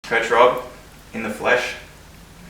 Coach Robb, in the flesh,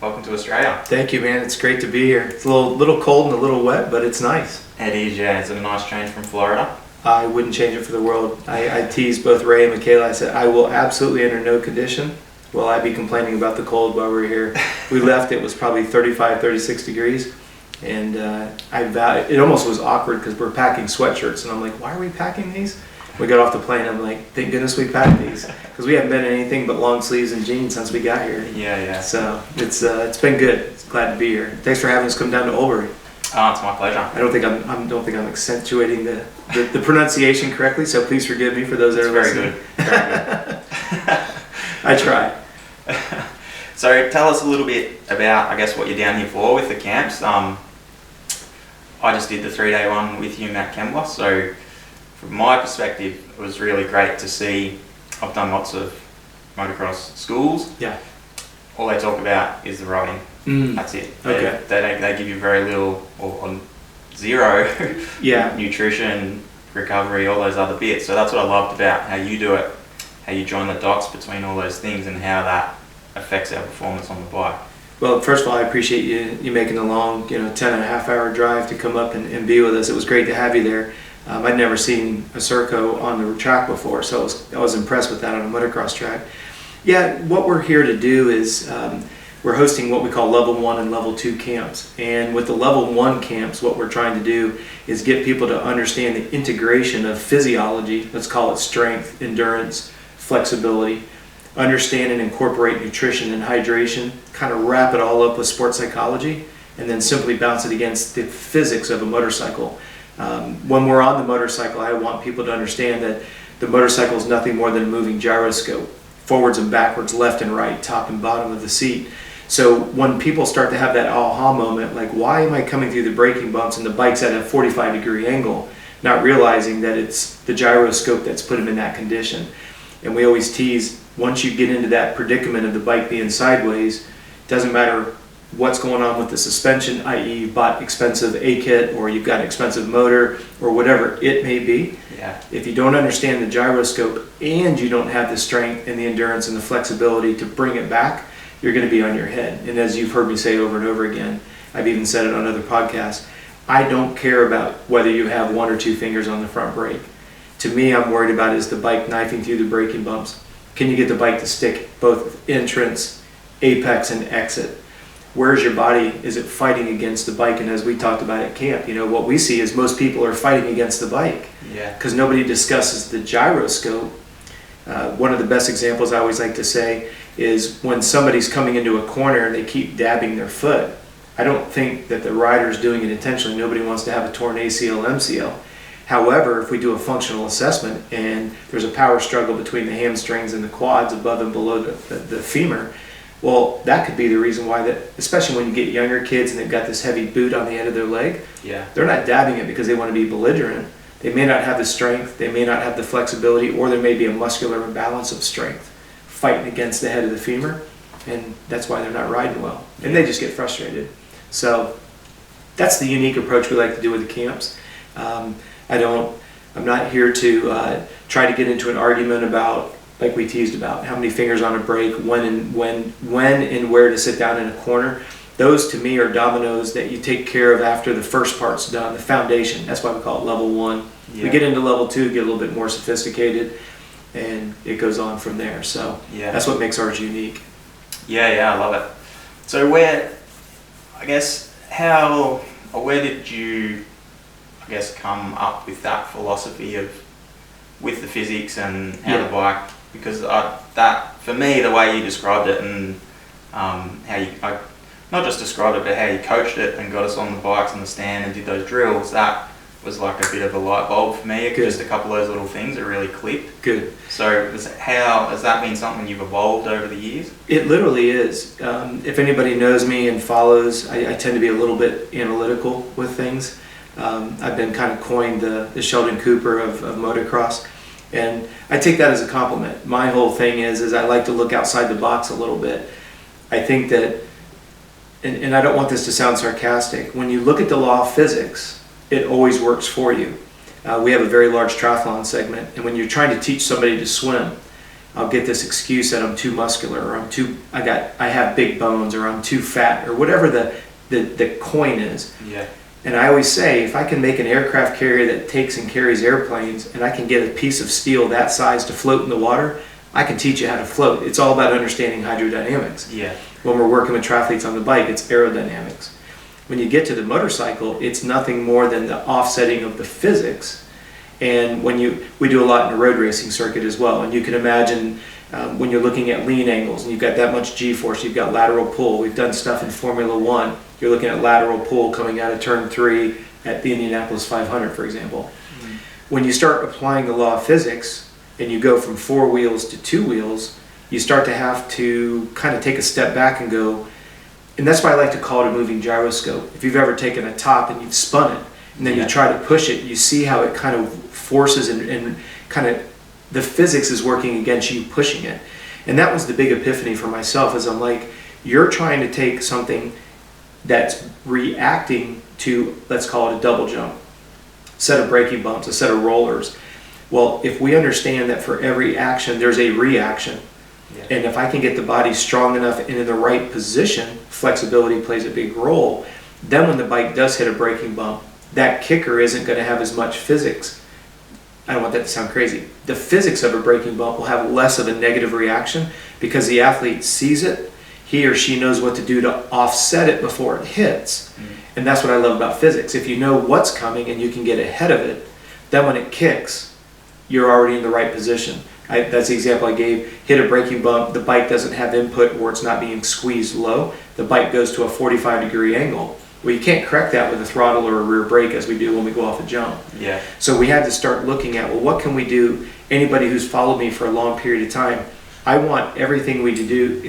welcome to Australia. Thank you, man. It's great to be here. It's a little cold and a little wet, but it's nice. It is, yeah. It's a nice change from Florida. I wouldn't change it for the world. I teased both Ray and Michaela. I said, I will absolutely under no condition will I be complaining about the cold while we're here. We left, it was probably 35, 36 degrees. And it almost was awkward because we're packing sweatshirts. And I'm like, why are we packing these? We got off the plane, I'm like, thank goodness we packed these. Because we haven't been in anything but long sleeves and jeans since we got here. Yeah. So it's been good. Glad to be here. Thanks for having us come down to Albury. Oh, it's my pleasure. I don't think I'm accentuating the pronunciation correctly, so please forgive me for those that are listening. Very good. I try. So tell us a little bit about, I guess, what you're down here for with the camps. I just did the 3-day one with you, Matt Kembler. So from my perspective, it was really great to see. I've done lots of motocross schools. Yeah. All they talk about is the riding. That's it. Okay. They give you very little or zero nutrition, recovery, all those other bits. So that's what I loved about how you do it, how you join the dots between all those things and how that affects our performance on the bike. Well, first of all, I appreciate you making the long, 10.5-hour drive to come up and be with us. It was great to have you there. I'd never seen a Serco on the track before, so I was impressed with that on a motocross track. Yeah, what we're here to do is we're hosting what we call level 1 and level 2 camps. And with the level 1 camps, what we're trying to do is get people to understand the integration of physiology, let's call it strength, endurance, flexibility, understand and incorporate nutrition and hydration, kind of wrap it all up with sports psychology, and then simply bounce it against the physics of a motorcycle. When we're on the motorcycle, I want people to understand that the motorcycle is nothing more than a moving gyroscope, forwards and backwards, left and right, top and bottom of the seat. So when people start to have that aha moment, like, why am I coming through the braking bumps and the bike's at a 45-degree angle, not realizing that it's the gyroscope that's put them in that condition. And we always tease, once you get into that predicament of the bike being sideways, it doesn't matter what's going on with the suspension, i.e. you bought expensive A-kit or you've got an expensive motor or whatever it may be. Yeah. If you don't understand the gyroscope and you don't have the strength and the endurance and the flexibility to bring it back, you're going to be on your head. And as you've heard me say over and over again, I've even said it on other podcasts, I don't care about whether you have 1 or 2 fingers on the front brake. To me, I'm worried about is the bike knifing through the braking bumps. Can you get the bike to stick both entrance, apex, and exit? Where's your body? Is it fighting against the bike? And as we talked about at camp, what we see is most people are fighting against the bike. Yeah. Because nobody discusses the gyroscope. One of the best examples I always like to say is when somebody's coming into a corner and they keep dabbing their foot. I don't think that the rider's doing it intentionally. Nobody wants to have a torn ACL, MCL. However, if we do a functional assessment and there's a power struggle between the hamstrings and the quads above and below the femur, well, that could be the reason why that, especially when you get younger kids and they've got this heavy boot on the end of their leg, they're not dabbing it because they want to be belligerent. They may not have the strength, they may not have the flexibility, or there may be a muscular imbalance of strength fighting against the head of the femur, and that's why they're not riding well. And they just get frustrated. So that's the unique approach we like to do with the camps. I'm not here to try to get into an argument about, like we teased about, how many fingers on a brake, when and where to sit down in a corner. Those to me are dominoes that you take care of after the first part's done, the foundation. That's why we call it level 1. Yeah. We get into level 2, get a little bit more sophisticated, and it goes on from there. So that's what makes ours unique. Yeah, I love it. So where did you, come up with that philosophy with the physics and how the bike? Because that, for me, the way you described it and how you, not just described it, but how you coached it and got us on the bikes and the stand and did those drills, that was like a bit of a light bulb for me. Good. Just a couple of those little things that really clicked. Good. So has that been something you've evolved over the years? It literally is. If anybody knows me and follows, I tend to be a little bit analytical with things. I've been kind of coined the Sheldon Cooper of motocross. And I take that as a compliment. My whole thing is I like to look outside the box a little bit. I think that, and I don't want this to sound sarcastic, when you look at the law of physics, it always works for you. We have a very large triathlon segment, and when you're trying to teach somebody to swim, I'll get this excuse that I'm too muscular, or I have big bones, or I'm too fat, or whatever the coin is. Yeah. And I always say, if I can make an aircraft carrier that takes and carries airplanes, and I can get a piece of steel that size to float in the water, I can teach you how to float. It's all about understanding hydrodynamics. Yeah. When we're working with triathletes on the bike, it's aerodynamics. When you get to the motorcycle, it's nothing more than the offsetting of the physics. And we do a lot in the road racing circuit as well. And you can imagine when you're looking at lean angles and you've got that much G-force, you've got lateral pull. We've done stuff in Formula One. You're looking at lateral pull coming out of turn 3 at the Indianapolis 500, for example. Mm-hmm. When you start applying the law of physics and you go from 4 wheels to 2 wheels, you start to have to kind of take a step back and go, and that's why I like to call it a moving gyroscope. If you've ever taken a top and you've spun it, and then you try to push it, you see how it kind of forces and kind of the physics is working against you pushing it. And that was the big epiphany for myself, is I'm like, you're trying to take something that's reacting to, let's call it a double jump, a set of braking bumps, a set of rollers. Well, if we understand that for every action, there's a reaction, and if I can get the body strong enough and in the right position, flexibility plays a big role, then when the bike does hit a braking bump, that kicker isn't going to have as much physics. I don't want that to sound crazy. The physics of a braking bump will have less of a negative reaction because the athlete sees it, he or she knows what to do to offset it before it hits. Mm. And that's what I love about physics. If you know what's coming and you can get ahead of it, then when it kicks, you're already in the right position. That's the example I gave. Hit a braking bump, the bike doesn't have input or it's not being squeezed low. The bike goes to a 45-degree angle. Well, you can't correct that with a throttle or a rear brake as we do when we go off a jump. Yeah. So we had to start looking at, well, what can we do? Anybody who's followed me for a long period of time, I want everything we do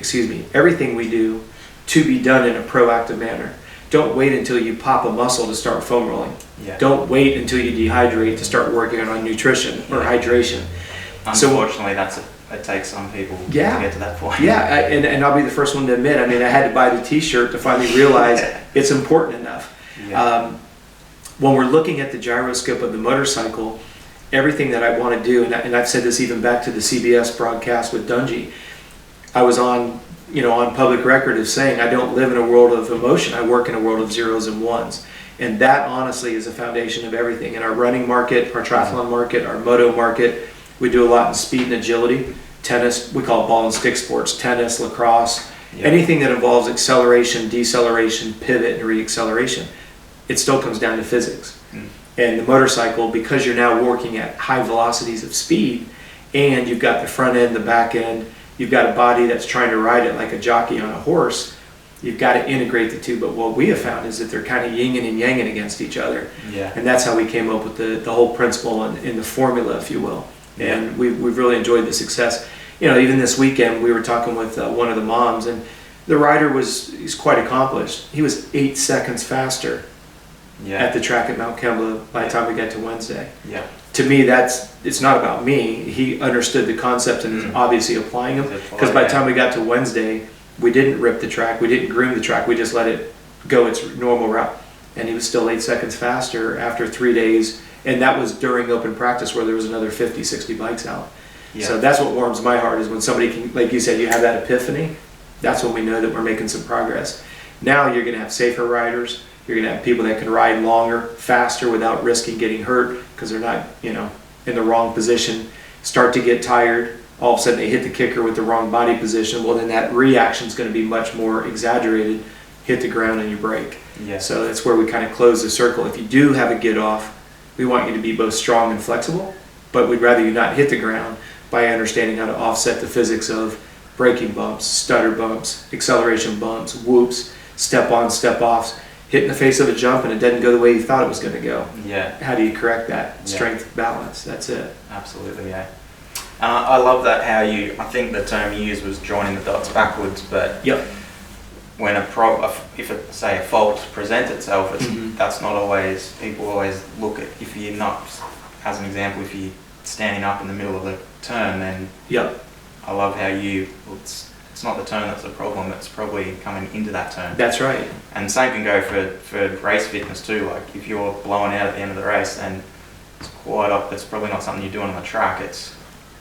to be done in a proactive manner. Don't wait until you pop a muscle to start foam rolling. Yeah. Don't wait until you dehydrate to start working on nutrition or hydration. Unfortunately, it takes some people to get to that point. Yeah, and I'll be the first one to admit, I mean, I had to buy the t-shirt to finally realize it's important enough. Yeah. When we're looking at the gyroscope of the motorcycle, everything that I want to do, and I've said this even back to the CBS broadcast with Dungy, I was on public record as saying I don't live in a world of emotion, I work in a world of zeros and ones. And that honestly is the foundation of everything. In our running market, our triathlon market, our moto market, we do a lot in speed and agility. Tennis, we call it ball and stick sports, tennis, lacrosse, anything that involves acceleration, deceleration, pivot, and reacceleration. It still comes down to physics. And the motorcycle, because you're now working at high velocities of speed, and you've got the front end, the back end, you've got a body that's trying to ride it like a jockey on a horse, you've got to integrate the two. But what we have found is that they're kind of yin-ing and yang-ing against each other. Yeah. And that's how we came up with the whole principle and the formula, if you will. And we've really enjoyed the success. Even this weekend, we were talking with one of the moms, and the rider he's quite accomplished. He was 8 seconds faster at the track at Mount Kembla by the time we got to Wednesday. Yeah. To me, it's not about me. He understood the concepts and is obviously applying them. Because by the time we got to Wednesday, we didn't rip the track, we didn't groom the track, we just let it go its normal route. And he was still 8 seconds faster after 3 days. And that was during open practice where there was another 50, 60 bikes out. Yeah. So that's what warms my heart, is when somebody can, like you said, you have that epiphany, that's when we know that we're making some progress. Now you're going to have safer riders, you're going to have people that can ride longer, faster without risking getting hurt because they're not, in the wrong position, start to get tired, all of a sudden they hit the kicker with the wrong body position, well then that reaction is going to be much more exaggerated, hit the ground and you break. Yeah. So that's where we kind of close the circle. If you do have a get off, we want you to be both strong and flexible, but we'd rather you not hit the ground by understanding how to offset the physics of braking bumps, stutter bumps, acceleration bumps, whoops, step on, step offs, hit in the face of a jump and it doesn't go the way you thought it was going to go. Yeah. How do you correct that? Strength, balance, that's it. Absolutely, yeah. I love that I think the term you used was joining the dots backwards, but when a fault presents itself, that's not always, people always look at, if you're not, as an example, if you're standing up in the middle of a turn, then I love how it's not the turn that's the problem, it's probably coming into that turn. That's right. And same can go for race fitness too, like if you're blowing out at the end of the race, then it's probably not something you're doing on the track, it's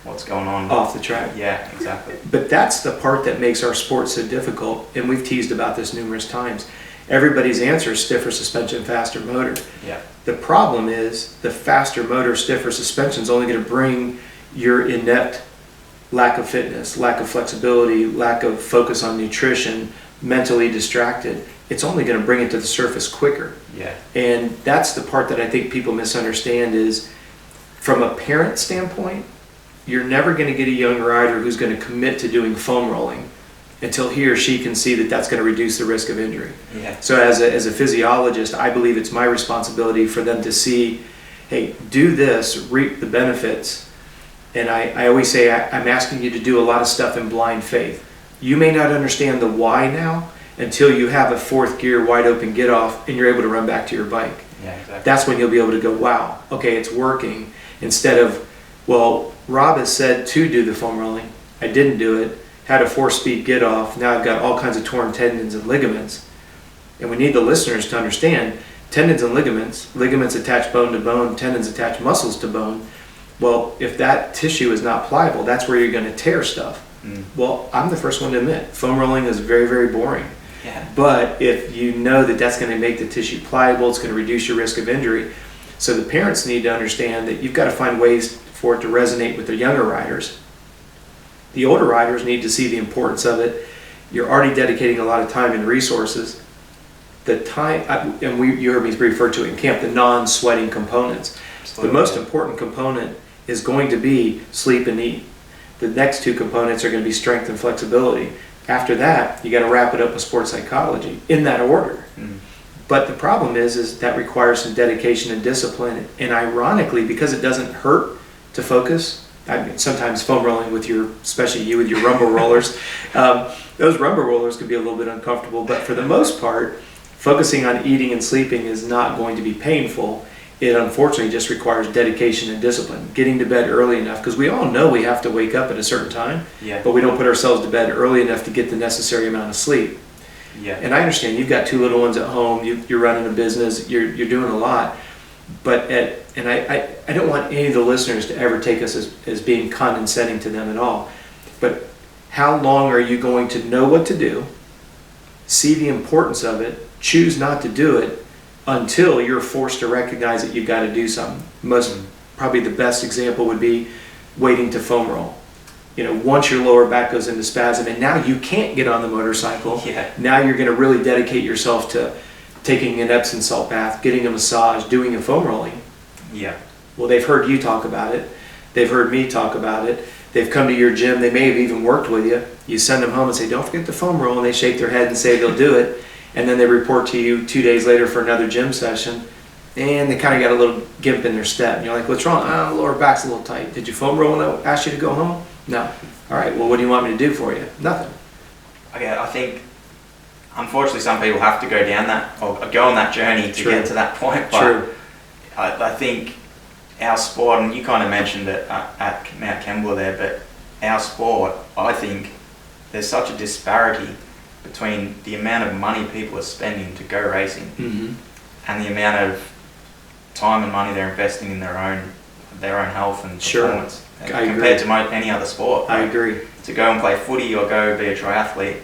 what's going on off the track. Yeah, exactly. But that's the part that makes our sport so difficult, and we've teased about this numerous times. Everybody's answer is stiffer suspension, faster motor. Yeah. The problem is the faster motor, stiffer suspension is only going to bring your inept lack of fitness, lack of flexibility, lack of focus on nutrition, mentally distracted. It's only going to bring it to the surface quicker. Yeah. And that's the part that I think people misunderstand is, from a parent standpoint, you're never going to get a young rider who's going to commit to doing foam rolling until he or she can see that that's going to reduce the risk of injury. Yeah. So as a physiologist, I believe it's my responsibility for them to see, hey, do this, reap the benefits. And I always say, I'm asking you to do a lot of stuff in blind faith. You may not understand the why now until you have a fourth gear wide open get off and you're able to run back to your bike. Yeah, exactly. That's when you'll be able to go, wow, okay, it's working. Instead of, well, Rob has said to do the foam rolling. I didn't do it. Had a 4-speed get off. Now I've got all kinds of torn tendons and ligaments. And we need the listeners to understand tendons and ligaments. Ligaments attach bone to bone. Tendons attach muscles to bone. Well, if that tissue is not pliable, that's where you're going to tear stuff. Well, I'm the first one to admit, foam rolling is very, very boring. Yeah. But if you know that that's going to make the tissue pliable, it's going to reduce your risk of injury. So the parents need to understand that you've got to find ways for it to resonate with the younger riders. The older riders need to see the importance of it. You're already dedicating a lot of time and resources. The time, and you heard me refer to it in camp, the non-sweating components. Absolutely. The most important component is going to be sleep and eat. The next two components are going to be strength and flexibility. After that, you got to wrap it up with sports psychology in that order. But the problem is that requires some dedication and discipline. And ironically, because it doesn't hurt to focus, I mean, sometimes foam rolling with especially you with your rumble rollers, those rumble rollers can be a little bit uncomfortable. But for the most part, focusing on eating and sleeping is not going to be painful. It unfortunately just requires dedication and discipline. Getting to bed early enough, because we all know we have to wake up at a certain time, but we don't put ourselves to bed early enough to get the necessary amount of sleep. Yeah. And I understand you've got two little ones at home, you're running a business, you're doing a lot, but I don't want any of the listeners to ever take us as being condescending to them at all. But how long are you going to know what to do, see the importance of it, choose not to do it, until you're forced to recognize that you've got to do something? Probably the best example would be waiting to foam roll. Once your lower back goes into spasm and now you can't get on the motorcycle, now you're going to really dedicate yourself to taking an Epsom salt bath, getting a massage, doing a foam rolling. Yeah. Well, they've heard you talk about it. They've heard me talk about it. They've come to your gym. They may have even worked with you. You send them home and say, don't forget the foam roll, and they shake their head and say they'll do it. And then they report to you 2 days later for another gym session, and they kind of got a little gimp in their step. And you're like, what's wrong? Oh, the lower back's a little tight. Did you foam roll when I asked you to go home? No. All right, well, what do you want me to do for you? Nothing. Okay, I think, unfortunately, some people have to go down that, or go on that journey to get to that point. But I think our sport, and you kind of mentioned it at Mount Kembla there, but our sport, I think, there's such a disparity between the amount of money people are spending to go racing and the amount of time and money they're investing in their own health and performance compared to any other sport. I agree. To go and play footy or go be a triathlete,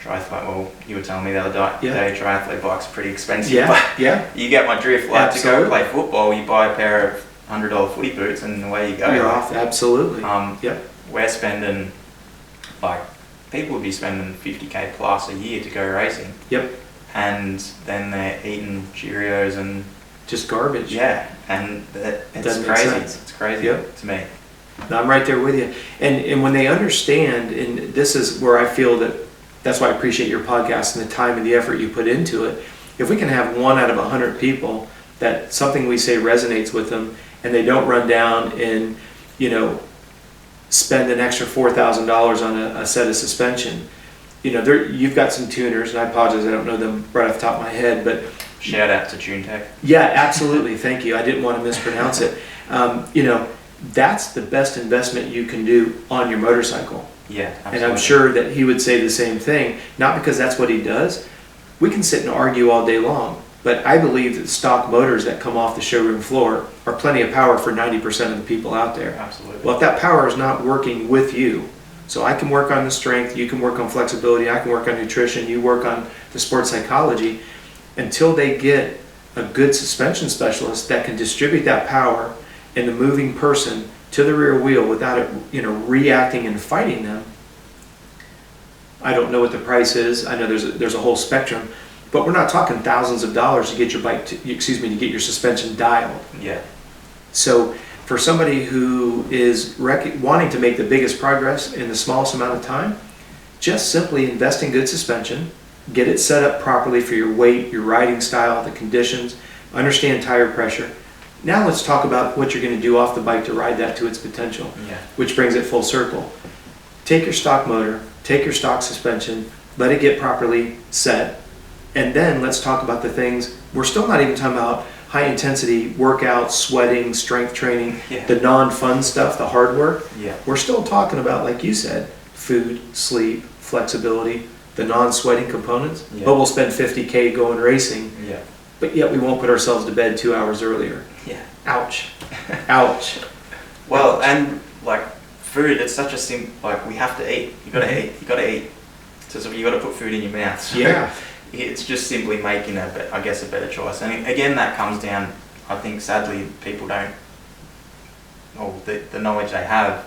well, you were telling me the other day, triathlete bike's pretty expensive. You get my drift. Like, to go play football, you buy a pair of $100 footy boots and away you go. You're off. Absolutely. We're spending, people would be spending $50K plus a year to go racing. And then they're eating Cheerios and just garbage. And it's crazy. It's crazy to me. No, I'm right there with you. And when they understand, and this is where I feel that's why I appreciate your podcast and the time and the effort you put into it. If we can have 1 out of 100 people that something we say resonates with them, and they don't run down and spend an extra $4,000 on a set of suspension. You've got some tuners, and I apologize, I don't know them right off the top of my head, but shout out to TuneTech. Yeah, absolutely. Thank you. I didn't want to mispronounce it. That's the best investment you can do on your motorcycle. Yeah, absolutely. And I'm sure that he would say the same thing, not because that's what he does. We can sit and argue all day long, But I believe that stock motors that come off the showroom floor are plenty of power for 90% of the people out there. Absolutely. Well, if that power is not working with you, so I can work on the strength, you can work on flexibility, I can work on nutrition, you work on the sports psychology, until they get a good suspension specialist that can distribute that power in the moving person to the rear wheel without it, reacting and fighting them. I don't know what the price is. I know there's a whole spectrum, but we're not talking thousands of dollars to get your bike to get your suspension dialed. Yeah. So for somebody who is wanting to make the biggest progress in the smallest amount of time, just simply invest in good suspension, get it set up properly for your weight, your riding style, the conditions, understand tire pressure. Now let's talk about what you're going to do off the bike to ride that to its potential, which brings it full circle. Take your stock motor, take your stock suspension, let it get properly set, and then let's talk about the things. We're still not even talking about high intensity workouts, sweating, strength training, the non-fun stuff, the hard work. We're still talking about, like you said, food, sleep, flexibility, the non-sweating components, but we'll spend $50K going racing, but yet we won't put ourselves to bed 2 hours earlier. Ouch. Ouch. Well, and like food, it's such a we have to eat. You gotta eat. So you gotta put food in your mouth. So it's just simply making a better choice. And again, that comes down, I think sadly people don't, the knowledge they have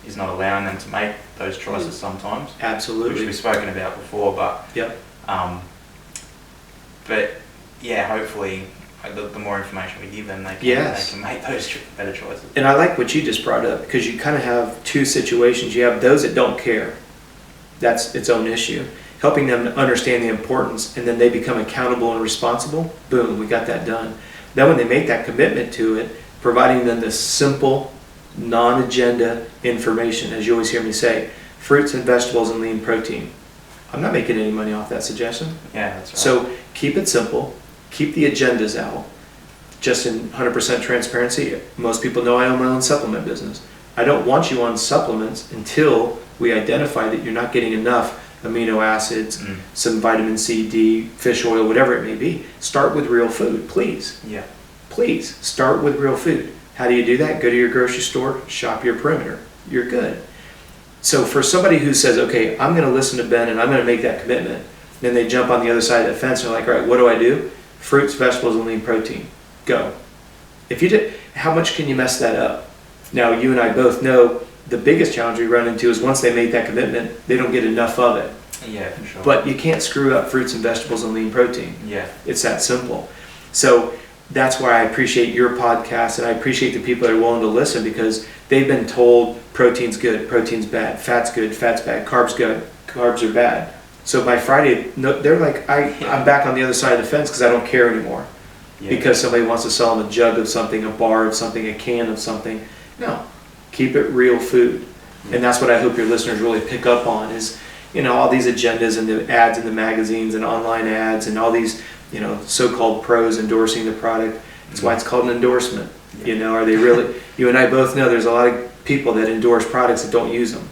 is not allowing them to make those choices sometimes. Absolutely. Which we've spoken about before, but hopefully the more information we give them, they can make those better choices. And I like what you just brought up, because you kind of have two situations. You have those that don't care. That's its own issue. Helping them to understand the importance, and then they become accountable and responsible. Boom, we got that done. Then when they make that commitment to it, providing them the simple, non-agenda information, as you always hear me say, fruits and vegetables and lean protein. I'm not making any money off that suggestion. Yeah, that's right. So keep it simple, keep the agendas out. Just in 100% transparency, most people know I own my own supplement business. I don't want you on supplements until we identify that you're not getting enough amino acids, some vitamin C, D, fish oil, whatever it may be. Start with real food, please. Please, start with real food. How do you do that? Go to your grocery store, shop your perimeter. You're good. So for somebody who says, okay, I'm going to listen to Ben and I'm going to make that commitment, then they jump on the other side of the fence and they're like, all right, what do I do? Fruits, vegetables, and lean protein. Go. If you did, how much can you mess that up? Now, you and I both know the biggest challenge we run into is once they make that commitment, they don't get enough of it. Yeah, for sure. But you can't screw up fruits and vegetables and lean protein. Yeah. It's that simple. So that's why I appreciate your podcast, and I appreciate the people that are willing to listen, because they've been told protein's good, protein's bad, fat's good, fat's bad, carbs good, carbs are bad. So by Friday, they're like, I'm back on the other side of the fence because I don't care anymore. Because somebody wants to sell them a jug of something, a bar of something, a can of something. No. Keep it real food. And that's what I hope your listeners really pick up on is, all these agendas and the ads in the magazines and online ads and all these, so-called pros endorsing the product. That's why it's called an endorsement. Are they really, you and I both know there's a lot of people that endorse products that don't use them.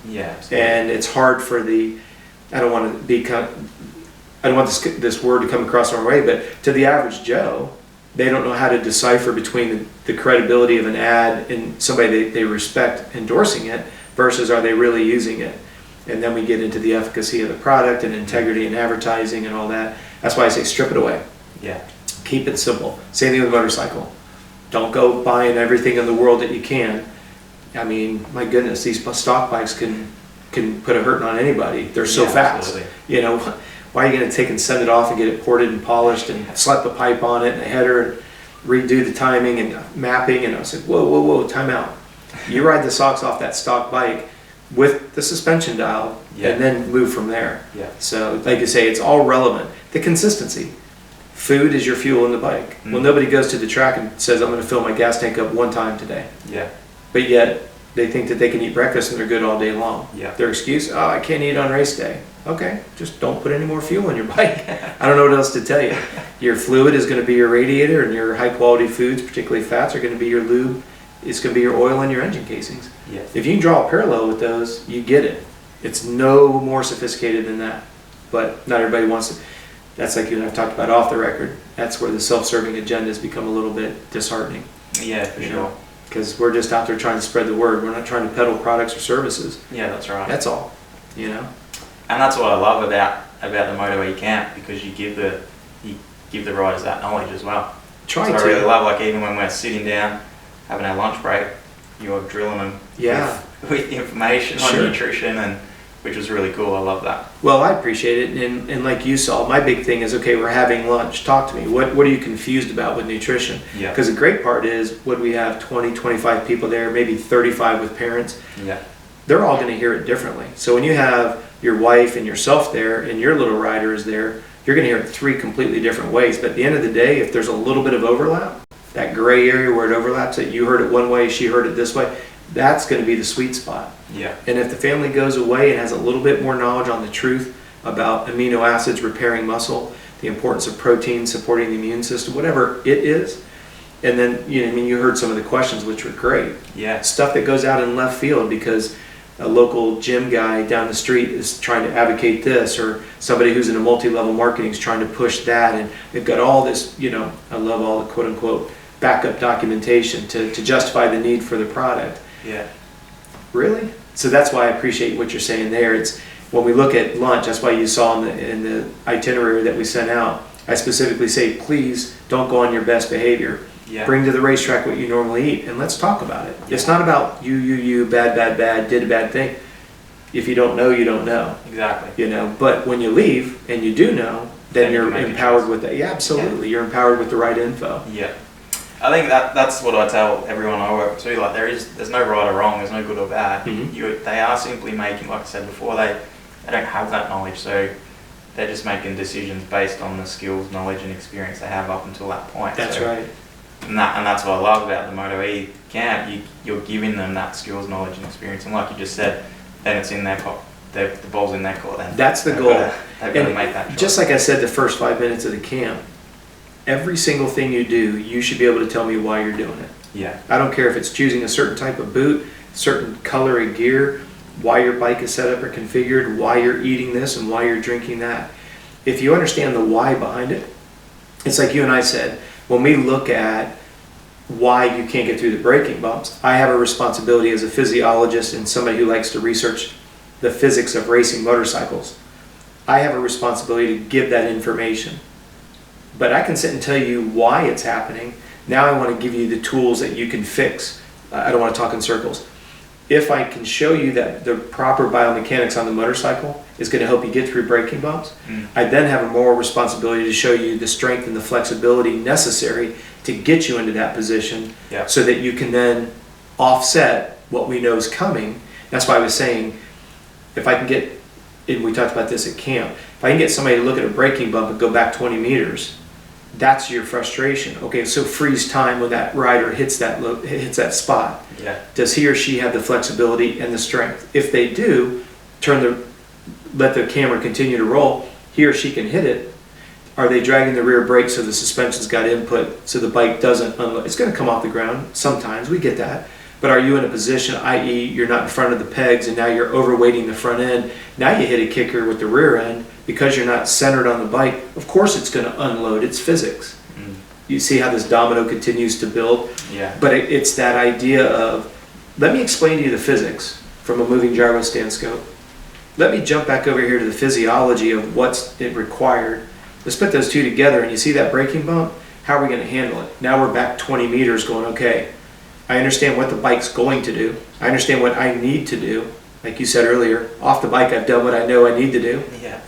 And it's hard for I don't want this word to come across the wrong way, but to the average Joe, they don't know how to decipher between the credibility of an ad and somebody they respect endorsing it versus are they really using it. And then we get into the efficacy of the product and integrity and advertising and all that. That's why I say strip it away. Keep it simple. Same thing with a motorcycle. Don't go buying everything in the world that you can. I mean, my goodness, these stock bikes can put a hurting on anybody. They're so fast. Absolutely. Why are you going to take and send it off and get it ported and polished and slap the pipe on it and a header and redo the timing and mapping? And I was like, whoa, time out. You ride the socks off that stock bike with the suspension dial and then move from there. So like you say, it's all relevant. The consistency. Food is your fuel in the bike. Well, nobody goes to the track and says, I'm going to fill my gas tank up one time today. But yet they think that they can eat breakfast and they're good all day long. Their excuse, I can't eat on race day. Okay, just don't put any more fuel in your bike. I don't know what else to tell you. Your fluid is going to be your radiator, and your high quality foods, particularly fats, are going to be your lube. It's going to be your oil and your engine casings. If you can draw a parallel with those, you get it. It's no more sophisticated than that. But not everybody wants it. That's like you and I've talked about off the record. that's where the self-serving agendas become a little bit disheartening. Yeah, for sure. Because we're just out there trying to spread the word. We're not trying to peddle products or services. Yeah, that's right. That's all, you know. And that's what I love about the MotoE camp, because you give the riders that knowledge as well. I really love, like, even when we're sitting down having our lunch break, you're drilling them with information on nutrition, and which was really cool. I love that. Well, I appreciate it, and like you saw, my big thing is, okay, we're having lunch. Talk to me. What are you confused about with nutrition? Yeah. Because the great part is, would we have 20, 25 people there, maybe 35 with parents? Yeah. They're all going to hear it differently. So when you have your wife and yourself there, and your little rider is there, you're going to hear it 3 completely different ways. But at the end of the day, if there's a little bit of overlap, that gray area where it overlaps, that you heard it one way, she heard it this way, that's going to be the sweet spot. Yeah. And if the family goes away and has a little bit more knowledge on the truth about amino acids repairing muscle, the importance of protein supporting the immune system, whatever it is, and then you heard some of the questions, which were great. Yeah. Stuff that goes out in left field because a local gym guy down the street is trying to advocate this, or somebody who's in a multi-level marketing is trying to push that, and they've got all this, I love all the quote-unquote backup documentation to justify the need for the product. Yeah. Really? So that's why I appreciate what you're saying there. It's when we look at lunch, that's why you saw in the itinerary that we sent out, I specifically say, please don't go on your best behavior. Yeah. Bring to the racetrack what you normally eat, and let's talk about it. Yeah. It's not about you, bad, did a bad thing. If you don't know, you don't know. Exactly. But when you leave and you do know, then you're empowered with that. Yeah, absolutely. Yeah. You're empowered with the right info. Yeah. I think that's what I tell everyone I work with too. Like, there's no right or wrong. There's no good or bad. Mm-hmm. They are simply making, like I said before, they don't have that knowledge, so they're just making decisions based on the skills, knowledge, and experience they have up until that point. That's right. And that's what I love about the MotoE camp. You're giving them that skills, knowledge, and experience, and like you just said, then it's in their court. The ball's in their court. Then that's the goal. They've got to make that choice. Just like I said, the first 5 minutes of the camp. Every single thing you do, you should be able to tell me why you're doing it. Yeah. I don't care if it's choosing a certain type of boot, certain color of gear, why your bike is set up or configured, why you're eating this and why you're drinking that. If you understand the why behind it, it's like you and I said, when we look at why you can't get through the braking bumps, I have a responsibility as a physiologist and somebody who likes to research the physics of racing motorcycles. I have a responsibility to give that information. But I can sit and tell you why it's happening. Now I want to give you the tools that you can fix. I don't want to talk in circles. If I can show you that the proper biomechanics on the motorcycle is going to help you get through braking bumps, I then have a moral responsibility to show you the strength and the flexibility necessary to get you into that position, so that you can then offset what we know is coming. That's why I was saying, if I can get, and we talked about this at camp, if I can get somebody to look at a braking bump and go back 20 meters, that's your frustration. Okay, so freeze time when that rider hits that spot. Yeah. Does he or she have the flexibility and the strength? If they do, let the camera continue to roll. He or she can hit it. Are they dragging the rear brake so the suspension's got input so the bike doesn't unload? It's going to come off the ground sometimes. We get that. But are you in a position, i.e. you're not in front of the pegs and now you're overweighting the front end. Now you hit a kicker with the rear end because you're not centered on the bike. Of course it's going to unload. It's physics. You see how this domino continues to build? Yeah. But it's that idea of, let me explain to you the physics from a moving gyro stand scope. Let me jump back over here to the physiology of what's it required. Let's put those two together, and you see that braking bump? How are we going to handle it? Now we're back 20 meters going, okay, I understand what the bike's going to do. I understand what I need to do. Like you said earlier, off the bike I've done what I know I need to do. Yeah.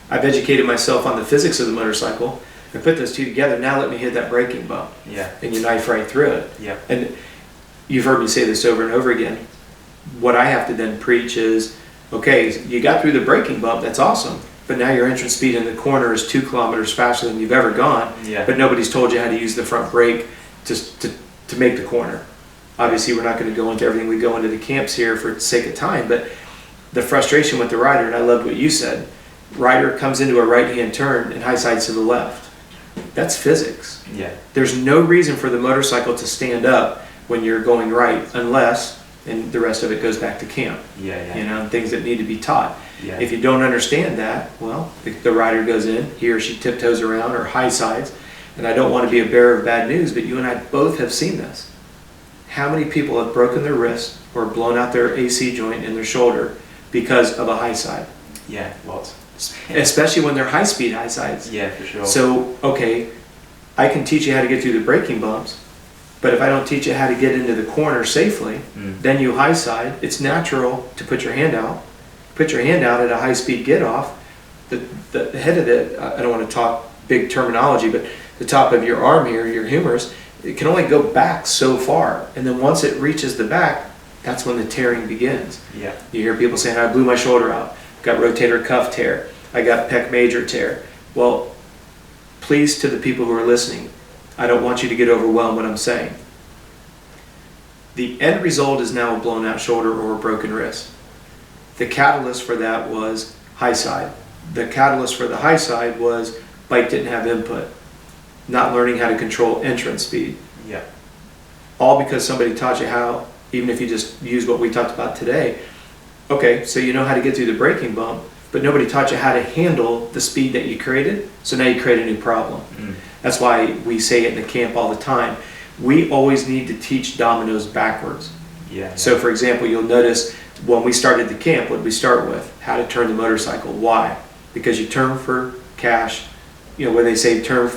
I've educated myself on the physics of the motorcycle. I put those two together, now let me hit that braking bump. Yeah. And you knife right through it. Yeah. And you've heard me say this over and over again. What I have to then preach is, okay, you got through the braking bump, that's awesome. But now your entrance speed in the corner is 2 kilometers faster than you've ever gone. Yeah. But nobody's told you how to use the front brake to make the corner. Obviously, we're not going to go into everything we go into the camps here for the sake of time, but the frustration with the rider, and I loved what you said, rider comes into a right-hand turn and high sides to the left. That's physics. Yeah. There's no reason for the motorcycle to stand up when you're going right, unless, and the rest of it goes back to camp. Yeah. Things that need to be taught. Yeah. If you don't understand that, well, the rider goes in, he or she tiptoes around or high sides, and I don't want to be a bearer of bad news, but you and I both have seen this. How many people have broken their wrist or blown out their AC joint in their shoulder because of a high side? Yeah, lots. Especially when they're high-speed high sides. Yeah, for sure. So, okay, I can teach you how to get through the braking bumps, but if I don't teach you how to get into the corner safely, then you high side. It's natural to put your hand out. Put your hand out at a high-speed get-off. The head of it, I don't want to talk big terminology, but the top of your arm here, your humerus, it can only go back so far. And then once it reaches the back, that's when the tearing begins. Yeah. You hear people saying, I blew my shoulder out. Got rotator cuff tear. I got pec major tear. Well, please, to the people who are listening, I don't want you to get overwhelmed what I'm saying. The end result is now a blown out shoulder or a broken wrist. The catalyst for that was high side. The catalyst for the high side was bike didn't have input, not learning how to control entrance speed. Yeah. All because somebody taught you how, even if you just use what we talked about today. Okay, so you know how to get through the braking bump, but nobody taught you how to handle the speed that you created, so now you create a new problem. That's why we say it in the camp all the time. We always need to teach dominoes backwards. Yeah. So for example, you'll notice when we started the camp, what did we start with? How to turn the motorcycle. Why? Because you turn for cash, where they say jump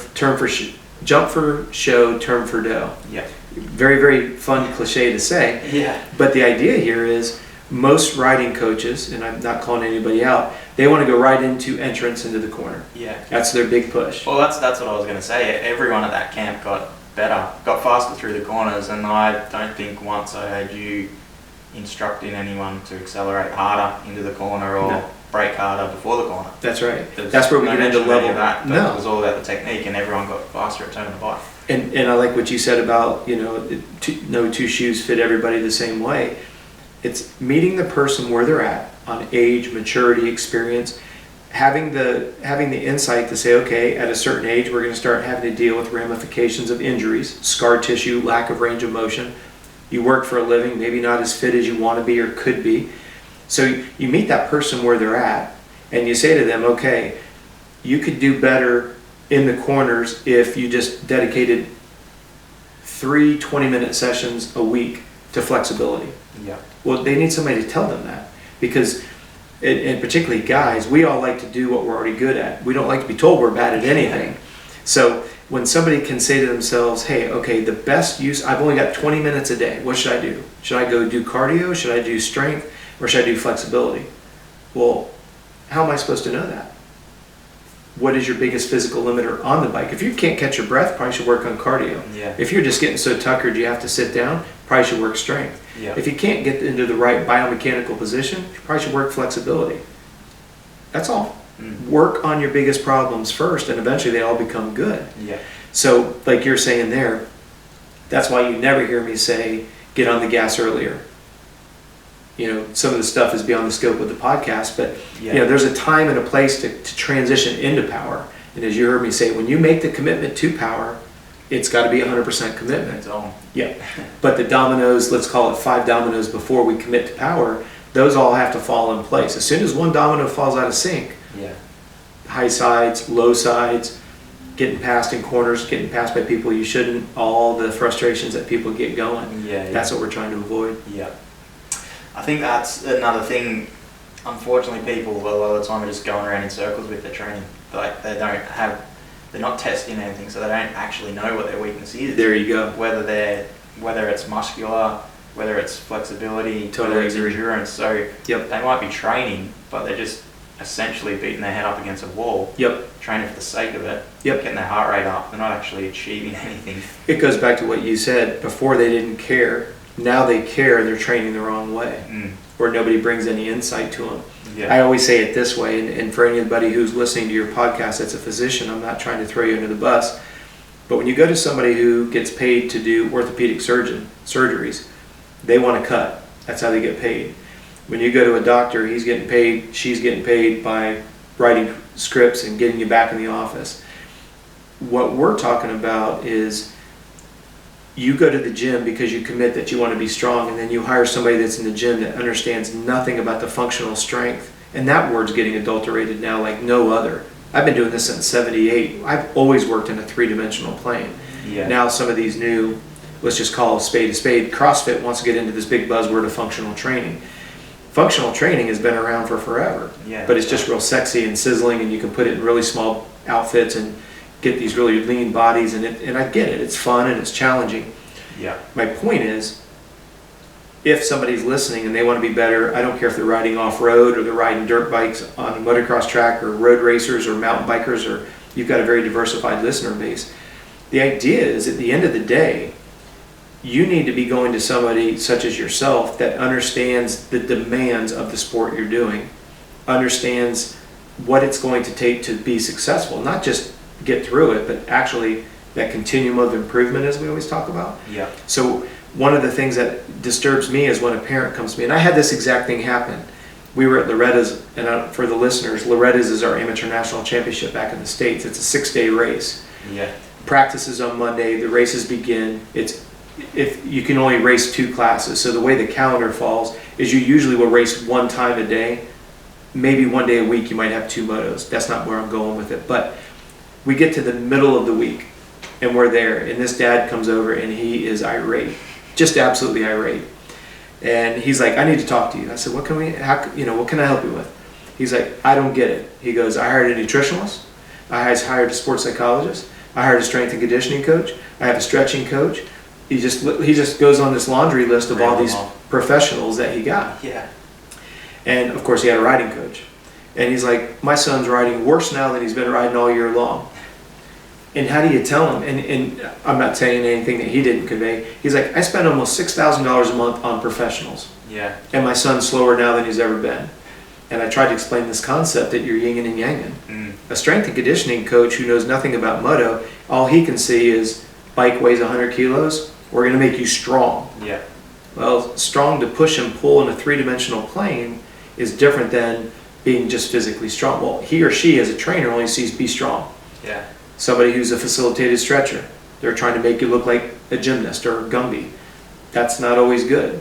for show, turn for dough. Yeah. Very, very fun cliche to say. Yeah. But the idea here is most riding coaches, and I'm not calling anybody out, they want to go right into entrance into the corner. Yeah. That's their big push. Well, that's what I was going to say. Everyone at that camp got better, got faster through the corners, and I don't think once I had you instructing anyone to accelerate harder into the corner or brake harder before the corner. That's right. That's where we get into level. That. It was all about the technique, and everyone got faster at turning the bike. And I like what you said about, no two shoes fit everybody the same way. It's meeting the person where they're at on age, maturity, experience, having the insight to say, okay, at a certain age, we're going to start having to deal with ramifications of injuries, scar tissue, lack of range of motion. You work for a living, maybe not as fit as you want to be or could be. So you meet that person where they're at, and you say to them, okay, you could do better in the corners if you just dedicated 3 20-minute sessions a week to flexibility. Yeah. Well, they need somebody to tell them that, because, and particularly guys, we all like to do what we're already good at. We don't like to be told we're bad at anything. So when somebody can say to themselves, hey, okay, the best use, I've only got 20 minutes a day, what should I do? Should I go do cardio? Should I do strength? Or should I do flexibility? Well, how am I supposed to know that? What is your biggest physical limiter on the bike? If you can't catch your breath, probably should work on cardio. Yeah. If you're just getting so tuckered you have to sit down, probably should work strength. Yeah. If you can't get into the right biomechanical position, you probably should work flexibility. That's all. Work on your biggest problems first, and eventually they all become good. Yeah. So, like you're saying there, that's why you never hear me say, get on the gas earlier. Some of the stuff is beyond the scope of the podcast, but there's a time and a place to transition into power. And as you heard me say, when you make the commitment to power, it's got to be 100% commitment. It's on. Yeah. But the dominoes, let's call it 5 dominoes before we commit to power, those all have to fall in place. As soon as one domino falls out of sync, high sides, low sides, getting passed in corners, getting passed by people you shouldn't, all the frustrations that people get going. That's what we're trying to avoid. Yeah. I think that's another thing. Unfortunately, people a lot of the time are just going around in circles with their training. Like they're not testing anything, so they don't actually know what their weakness is. There you go. Whether it's muscular, whether it's flexibility, Totally whether it's agree. endurance. So they might be training, but they're just essentially beating their head up against a wall. Training for the sake of it. Getting their heart rate up. They're not actually achieving anything. It goes back to what you said. Before they didn't care. Now they care, and they're training the wrong way. Or nobody brings any insight to them. I always say it this way, and for anybody who's listening to your podcast that's a physician, I'm not trying to throw you under the bus, but when you go to somebody who gets paid to do orthopedic surgeries, they want to cut. That's how they get paid. When you go to a doctor, he's getting paid, she's getting paid by writing scripts and getting you back in the office. What we're talking about is you go to the gym because you commit that you want to be strong, and then you hire somebody that's in the gym that understands nothing about the functional strength. And that word's getting adulterated now like no other. I've been doing this since '78. I've always worked in a three-dimensional plane. Yeah. Now some of these new, let's just call a spade, CrossFit wants to get into this big buzzword of functional training. Functional training has been around for forever, Yeah, but it's just real sexy and sizzling, and you can put it in really small outfits and get these really lean bodies, and I get it. It's fun and it's challenging. Yeah. My point is, if somebody's listening and they want to be better, I don't care if they're riding off-road or they're riding dirt bikes on a motocross track or road racers or mountain bikers, or you've got a very diversified listener base. The idea is, at the end of the day, you need to be going to somebody such as yourself that understands the demands of the sport you're doing, understands what it's going to take to be successful, not just get through it, but actually that continuum of improvement, as we always talk about. Yeah. So one of the things that disturbs me is when a parent comes to me, and I had this exact thing happen. We were at Loretta's, and for the listeners, Loretta's is our amateur national championship back in the States. It's a 6-day race. Yeah. Practices on Monday, the races begin. If you can only race 2 classes, so the way the calendar falls is you usually will race 1 time a day, maybe 1 day a week you might have 2 motos. That's not where I'm going with it, but we get to the middle of the week and we're there, and this dad comes over and he is irate, just absolutely irate, and he's like, I need to talk to you. I said, what can I help you with? He's like, I don't get it. He goes, I hired a nutritionalist, I hired a sports psychologist, I hired a strength and conditioning coach, I have a stretching coach. He just goes on this laundry list of all these professionals that he got. Yeah. And of course he had a riding coach. And he's like, my son's riding worse now than he's been riding all year long. And how do you tell him? And I'm not saying anything that he didn't convey. He's like, I spend almost $6,000 a month on professionals. Yeah. And my son's slower now than he's ever been. And I tried to explain this concept that you're yin and yang. A strength and conditioning coach who knows nothing about moto, all he can see is bike weighs 100 kilos. We're going to make you strong. Yeah. Well, strong to push and pull in a three-dimensional plane is different than being just physically strong. Well, he or she as a trainer only sees be strong. Yeah. Somebody who's a facilitated stretcher, they're trying to make you look like a gymnast or a Gumby. That's not always good.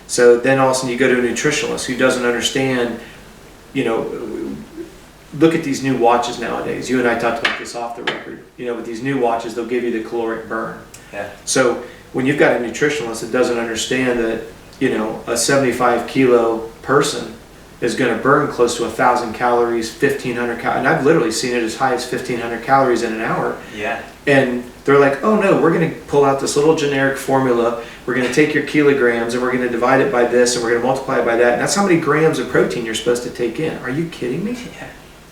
So then all of a sudden you go to a nutritionalist who doesn't understand, look at these new watches nowadays. You and I talked about this off the record. With these new watches, they'll give you the caloric burn. Yeah. So when you've got a nutritionalist that doesn't understand that, a 75 kilo person is going to burn close to 1,000 calories, 1,500 calories, and I've literally seen it as high as 1,500 calories in an hour. Yeah. And they're like, oh no, we're going to pull out this little generic formula. We're going to take your kilograms and we're going to divide it by this and we're going to multiply it by that. And that's how many grams of protein you're supposed to take in. Are you kidding me? Yeah.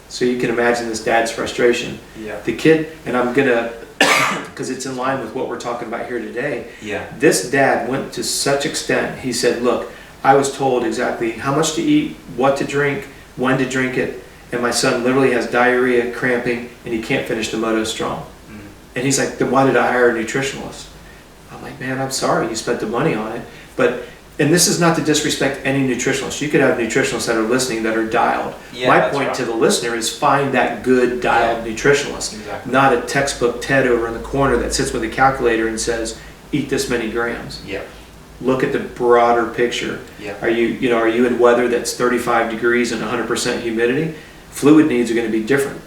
So you can imagine this dad's frustration. Yeah. The kid, and I'm going to, because it's in line with what we're talking about here today. Yeah. This dad went to such extent, he said, look, I was told exactly how much to eat, what to drink, when to drink it, and my son literally has diarrhea, cramping, and he can't finish the moto strong. And he's like, then why did I hire a nutritionalist? I'm like, man, I'm sorry you spent the money on it. And this is not to disrespect any nutritionalist. You could have nutritionalists that are listening that are dialed. Yeah, my that's point right. to the listener is find that good dialed nutritionalist, Exactly. not a textbook Ted over in the corner that sits with a calculator and says, eat this many grams. Yeah. Look at the broader picture. Yeah. Are you in weather that's 35 degrees and 100% humidity? Fluid needs are going to be different.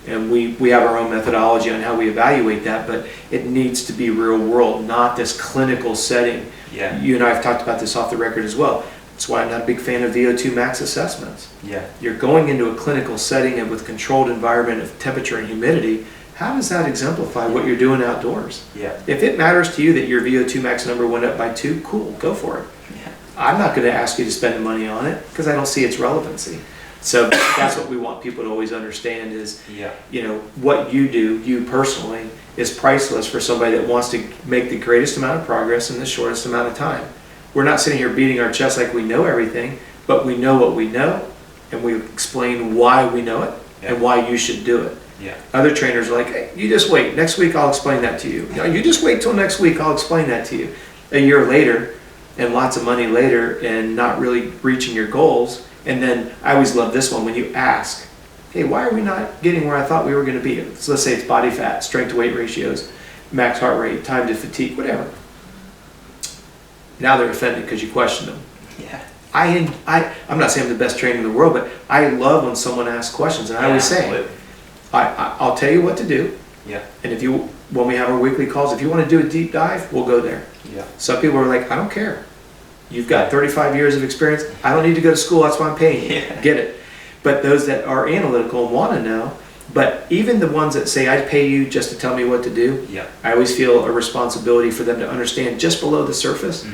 And we have our own methodology on how we evaluate that, but it needs to be real world, not this clinical setting. Yeah. You and I have talked about this off the record as well. That's why I'm not a big fan of VO2 max assessments. Yeah. You're going into a clinical setting and with controlled environment of temperature and humidity. How does that exemplify what you're doing outdoors? Yeah. If it matters to you that your VO2 max number went up by 2, cool, go for it. Yeah. I'm not going to ask you to spend the money on it because I don't see its relevancy. So that's what we want people to always understand is, what you do, you personally, is priceless for somebody that wants to make the greatest amount of progress in the shortest amount of time. We're not sitting here beating our chest like we know everything, but we know what we know, and we explain why we know it and why you should do it. Yeah. Other trainers are like, hey, you just wait. Next week I'll explain that to you. No, you just wait till next week. I'll explain that to you. A year later, and lots of money later, and not really reaching your goals. And then I always love this one when you ask, hey, why are we not getting where I thought we were going to be? So let's say it's body fat, strength to weight ratios, max heart rate, time to fatigue, whatever. Now they're offended because you questioned them. Yeah. I'm not saying I'm the best trainer in the world, but I love when someone asks questions, and I always say, absolutely. I'll tell you what to do. Yeah. And when we have our weekly calls, if you want to do a deep dive, we'll go there. Yeah. Some people are like, I don't care. You've got 35 years of experience. I don't need to go to school. That's why I'm paying you. Yeah. Get it. But those that are analytical and want to know, but even the ones that say, I pay you just to tell me what to do, Yeah. I always feel a responsibility for them to understand just below the surface,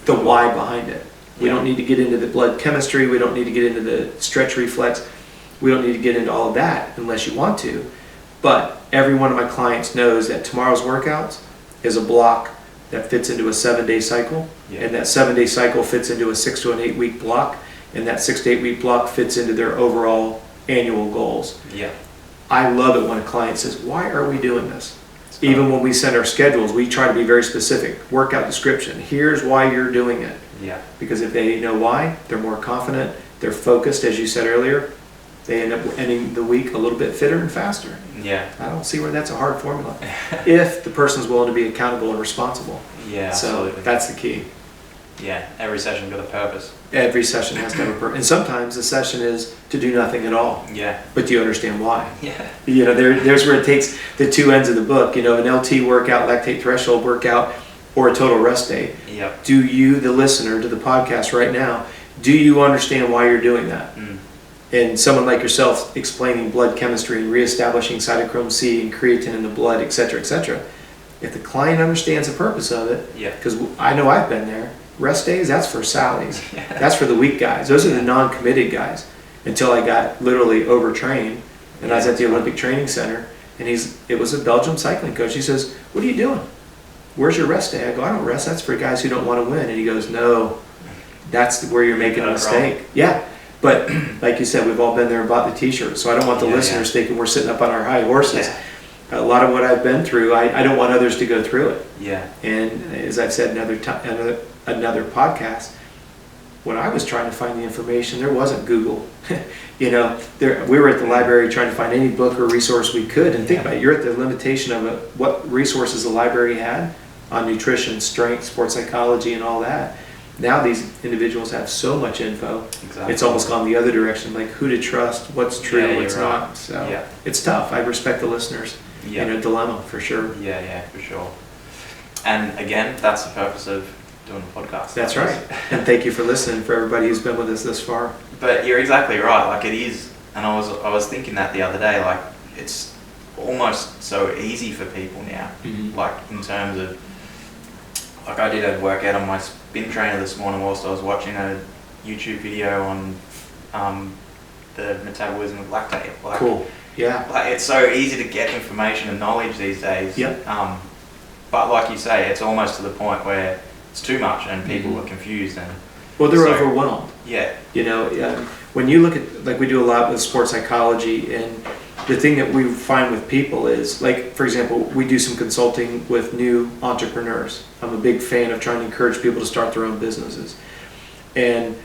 the why behind it. We don't need to get into the blood chemistry. We don't need to get into the stretch reflex. We don't need to get into all of that unless you want to. But every one of my clients knows that tomorrow's workouts is a block that fits into a 7-day cycle. Yeah. And that 7-day cycle fits into a 6 to an 8 week block. And that 6 to 8 week block fits into their overall annual goals. Yeah. I love it when a client says, why are we doing this? Even when we send our schedules, we try to be very specific. Workout description. Here's why you're doing it. Yeah. Because if they know why, they're more confident, they're focused, as you said earlier, they end up ending the week a little bit fitter and faster. Yeah. I don't see where that's a hard formula. If the person's willing to be accountable and responsible. Yeah, so absolutely. That's the key. Yeah, every session got a purpose. Every session has to have a purpose. And sometimes the session is to do nothing at all. Yeah. But do you understand why? Yeah. You know, there's where it takes the two ends of the book. You know, an LT workout, lactate threshold workout, or a total rest day. Yep. Do you, the listener to the podcast right now, do you understand why you're doing that? And someone like yourself explaining blood chemistry and reestablishing cytochrome C and creatine in the blood, et cetera, et cetera. If the client understands the purpose of it, Yeah. because I know I've been there, rest days, that's for Sally's. Yeah. That's for the weak guys. Those are the non-committed guys. Until I got literally overtrained, and I was at the Olympic Training Center, and it was a Belgium cycling coach. He says, what are you doing? Where's your rest day? I go, I don't rest. That's for guys who don't want to win. And he goes, no, that's where you're making a mistake. Yeah. But like you said, we've all been there and bought the t-shirt. So I don't want the listeners thinking we're sitting up on our high horses. Yeah. A lot of what I've been through, I don't want others to go through it. Yeah. And as I've said another podcast, when I was trying to find the information, there wasn't Google. You know, we were at the library trying to find any book or resource we could. And think about it, you're at the limitation of what resources the library had on nutrition, strength, sports psychology, and all that. Now these individuals have so much info. Exactly. It's almost gone the other direction, like who to trust, what's true, Yeah, what's you're right. not. So it's tough. I respect the listeners. Yeah. In a dilemma, for sure. Yeah, for sure. And again, that's the purpose of doing the podcast. That's right. And thank you for listening, for everybody who's been with us this far. But you're exactly right. Like it is, and I was thinking that the other day. Like it's almost so easy for people now. Mm-hmm. Like in terms of, like I did a workout on my spin trainer this morning whilst I was watching a YouTube video on the metabolism of lactate. Like, Cool. Yeah. Like it's so easy to get information and knowledge these days. Yep. But like you say, it's almost to the point where it's too much and people are confused and. Well, they're So- overwhelmed. Yeah. You know, when you look at, like we do a lot with sports psychology, and the thing that we find with people is, like, for example, we do some consulting with new entrepreneurs. I'm a big fan of trying to encourage people to start their own businesses. And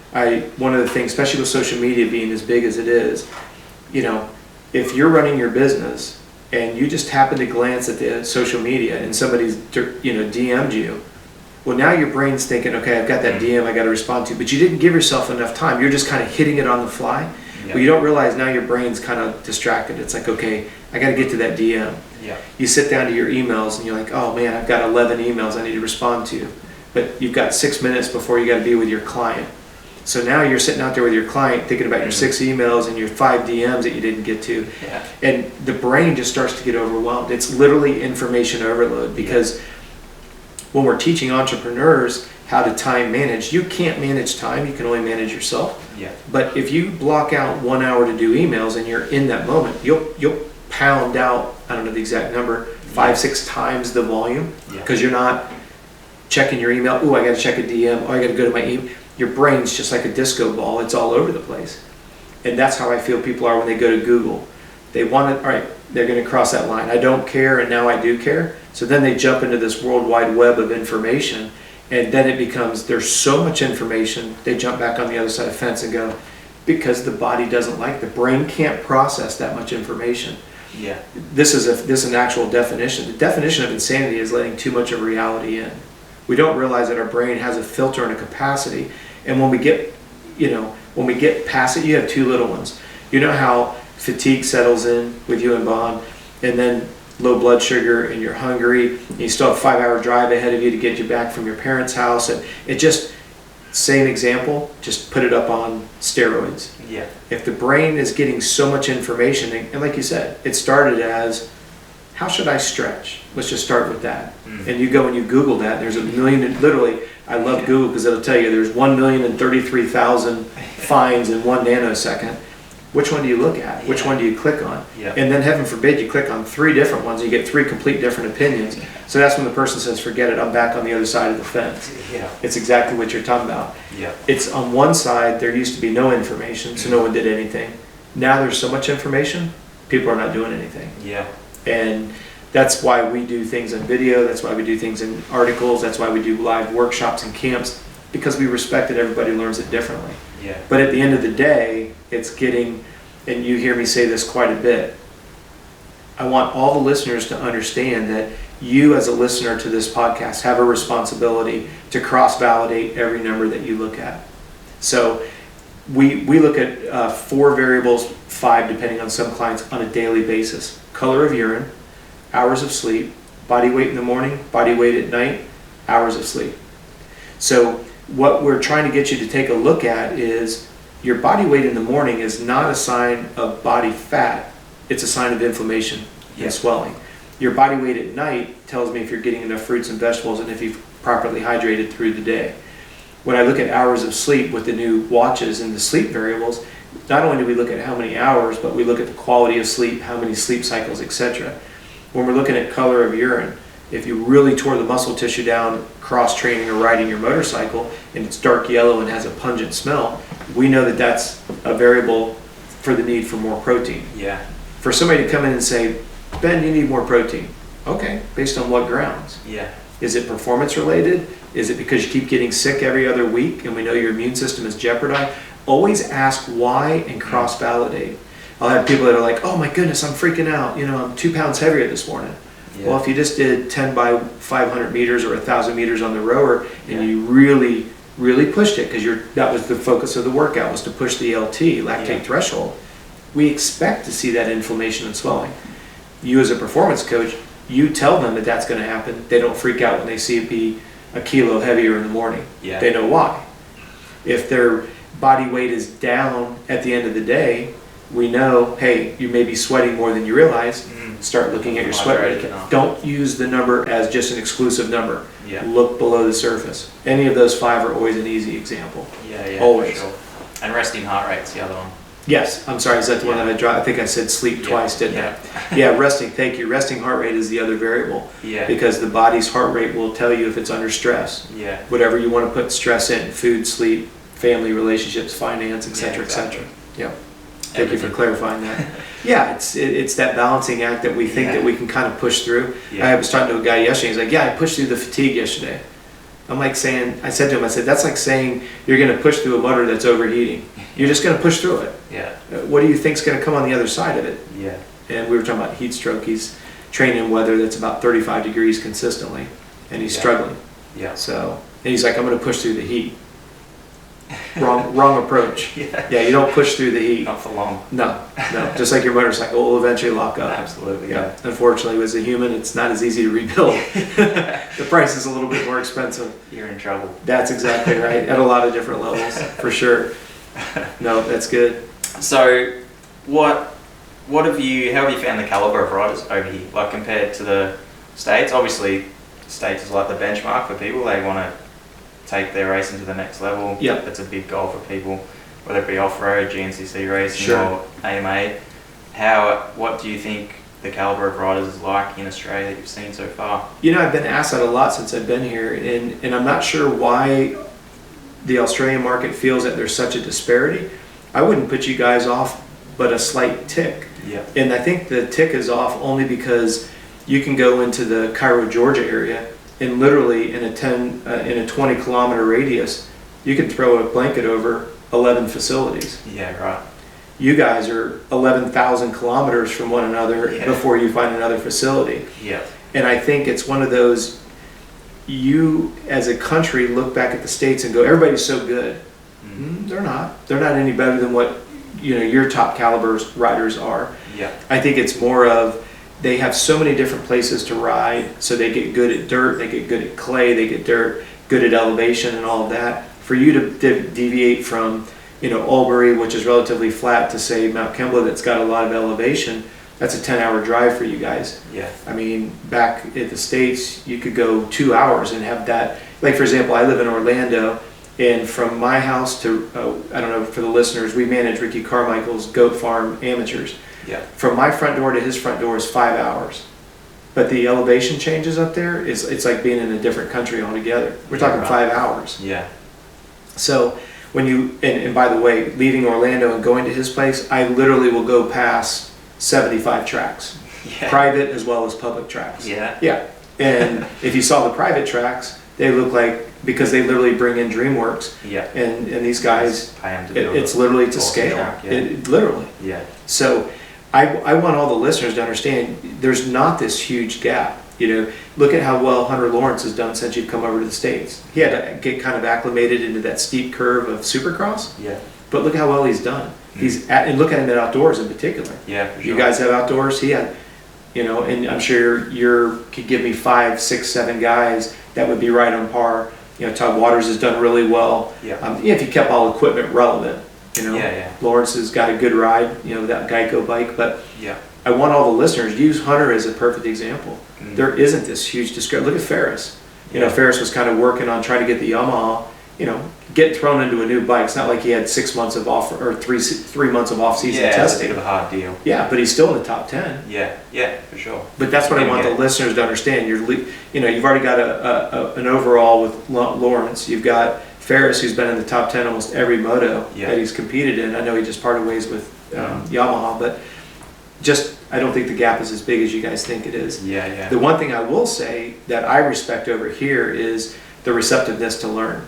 one of the things, especially with social media being as big as it is, you know, if you're running your business and you just happen to glance at the social media and somebody's, you know, DM'd you, well, now your brain's thinking, okay, I've got that DM I got to respond to, but you didn't give yourself enough time. You're just kind of hitting it on the fly. Yeah. But you don't realize now your brain's kind of distracted. It's like, okay, I got to get to that DM. Yeah. You sit down to your emails and you're like, oh man, I've got 11 emails I need to respond to. But you've got 6 minutes before you got to be with your client. So now you're sitting out there with your client thinking about your 6 emails and your 5 DMs that you didn't get to. Yeah. And the brain just starts to get overwhelmed. It's literally information overload, because when we're teaching entrepreneurs how to time manage, you can't manage time, you can only manage yourself. Yeah. But if you block out 1 hour to do emails and you're in that moment, you'll pound out, I don't know the exact number, 5-6 times the volume, because you're not checking your email. Oh, I got to check a DM. Oh, I got to go to my email. Your brain's just like a disco ball. It's all over the place. And that's how I feel people are when they go to Google. They want it, all right, they're going to cross that line. I don't care, and now I do care. So then they jump into this worldwide web of information, and then it becomes, there's so much information, they jump back on the other side of the fence and go, because the body doesn't like, the brain can't process that much information. Yeah. This is an actual definition. The definition of insanity is letting too much of reality in. We don't realize that our brain has a filter and a capacity. And when we get past it, you have 2 little ones. You know how fatigue settles in with you and Bond, and then low blood sugar, and you're hungry, and you still have a 5-hour drive ahead of you to get you back from your parents' house, and it just, same example, just put it up on steroids. Yeah. If the brain is getting so much information, and like you said, it started as, how should I stretch? Let's just start with that. And you go and you Google that, there's a million, literally, I love Google because it'll tell you there's 1,033,000 finds in 1 nanosecond. Which one do you look at? Which one do you click on? Yeah. And then heaven forbid you click on 3 different ones, you get 3 complete different opinions. So that's when the person says, forget it, I'm back on the other side of the fence. Yeah. It's exactly what you're talking about. Yeah. It's on one side, there used to be no information, so no one did anything. Now there's so much information, people are not doing anything. Yeah. And that's why we do things in video, that's why we do things in articles, that's why we do live workshops and camps, because we respect that everybody learns it differently. Yeah. But at the end of the day, it's getting, and you hear me say this quite a bit, I want all the listeners to understand that you as a listener to this podcast have a responsibility to cross-validate every number that you look at. So we look at 4 variables, 5 depending on some clients, on a daily basis. Color of urine, hours of sleep, body weight in the morning, body weight at night, hours of sleep. So what we're trying to get you to take a look at is your body weight in the morning is not a sign of body fat, it's a sign of inflammation and swelling. Your body weight at night tells me if you're getting enough fruits and vegetables and if you've properly hydrated through the day. When I look at hours of sleep with the new watches and the sleep variables, not only do we look at how many hours, but we look at the quality of sleep, how many sleep cycles, etc. When we're looking at color of urine, if you really tore the muscle tissue down cross-training or riding your motorcycle and it's dark yellow and has a pungent smell, we know that that's a variable for the need for more protein. Yeah. For somebody to come in and say, Ben, you need more protein. Okay, based on what grounds? Yeah. Is it performance related? Is it because you keep getting sick every other week and we know your immune system is jeopardized? Always ask why and cross-validate. I'll have people that are like, oh my goodness, I'm freaking out. You know, I'm 2 pounds heavier this morning. Yeah. Well, if you just did 10 by 500 meters or 1,000 meters on the rower and you really, really pushed it, because that was the focus of the workout, was to push the LT, lactate threshold, we expect to see that inflammation and swelling. You as a performance coach, you tell them that that's going to happen. They don't freak out when they see it be a kilo heavier in the morning. Yeah. They know why. If their body weight is down at the end of the day, we know, hey, you may be sweating more than you realize. Start looking at your sweat rate. Don't use the number as just an exclusive number. Yeah. Look below the surface. Any of those 5 are always an easy example. Yeah, always. For sure. And resting heart rate's the other one. Yes, I'm sorry, is that the one that I dropped? I think I said sleep twice, didn't I? Yeah, resting, thank you. Resting heart rate is the other variable. Yeah. Because the body's heart rate will tell you if it's under stress. Yeah. Whatever you want to put stress in, food, sleep, family, relationships, finance, etc., etc. Yeah. Thank you for clarifying that. Yeah, it's that balancing act that we think that we can kind of push through. I was talking to a guy yesterday, he's like, yeah, I pushed through the fatigue yesterday. I'm like saying, I said to him, that's like saying you're going to push through a motor that's overheating. You're just going to push through it. Yeah. What do you think's going to come on the other side of it? Yeah. And we were talking about heat stroke. He's training in weather that's about 35 degrees consistently, and he's struggling. Yeah. So, and he's like, I'm going to push through the heat. Wrong approach. Yeah, you don't push through the heat. Not for long. No. Just like your motorcycle will eventually lock up. Absolutely. Yeah. Unfortunately, as a human, it's not as easy to rebuild. The price is a little bit more expensive. You're in trouble. That's exactly right. At a lot of different levels, for sure. No, that's good. So, how have you found the caliber of riders over here, like compared to the States? Obviously, the States is like the benchmark for people. They want to take their racing to the next level. Yeah. That's a big goal for people, whether it be off-road, GNCC racing, sure, or AMA. What do you think the caliber of riders is like in Australia that you've seen so far? You know, I've been asked that a lot since I've been here, and I'm not sure why the Australian market feels that there's such a disparity. I wouldn't put you guys off, but a slight tick. Yeah. And I think the tick is off only because you can go into the Cairo, Georgia area, and literally in a 20 kilometer radius, you can throw a blanket over 11 facilities. Yeah, right. You guys are 11,000 kilometers from one another before you find another facility. Yeah. And I think it's one of those, you as a country look back at the States and go, everybody's so good. They're not. They're not any better than what your top caliber riders are. Yeah. I think it's more of they have so many different places to ride, so they get good at dirt, they get good at clay, they get good at elevation and all of that. For you to deviate from, Albury, which is relatively flat, to say Mount Kembla, that's got a lot of elevation, that's a 10-hour drive for you guys. Yeah. I mean, back at the States, you could go 2 hours and have that. Like, for example, I live in Orlando, and from my house to, I don't know, for the listeners, we manage Ricky Carmichael's Goat Farm Amateurs. Yeah. From my front door to his front door is 5 hours. But the elevation changes up there, it's like being in a different country altogether. We're talking 5 hours. Yeah. So when you, and by the way, leaving Orlando and going to his place, I literally will go past 75 tracks. Yeah. Private as well as public tracks. Yeah. Yeah. And if you saw the private tracks, they look like, because they literally bring in DreamWorks. Yeah. And these guys, Pay 'em to build it's literally to awesome scale. track, yeah. Literally. Yeah. So I want all the listeners to understand there's not this huge gap. Look at how well Hunter Lawrence has done since you've come over to the States. He had to get kind of acclimated into that steep curve of Supercross. Yeah. But look how well he's done. And look at him at outdoors in particular. Yeah, for sure. You guys have outdoors. He had, and I'm sure you could give me 5, 6, 7 guys that would be right on par. Todd Waters has done really well. Yeah. If you kept all equipment relevant. Yeah. Lawrence has got a good ride. That Geico bike. But Yeah. I want all the listeners use Hunter as a perfect example. Mm. There isn't this huge discrepancy. Look at Ferris. Yeah. Ferris was kind of working on trying to get the Yamaha. Get thrown into a new bike. It's not like he had 6 months of off or three months of off-season Yeah, it's a testing. bit of a hard deal. Yeah, but he's still in the top 10. Yeah, for sure. But that's what I want the listeners to understand. You've already got an overall with Lawrence. You've got Ferris, who's been in the top 10 almost every moto that he's competed in. I know he just parted ways with Yamaha, but I don't think the gap is as big as you guys think it is. Yeah. The one thing I will say that I respect over here is the receptiveness to learn.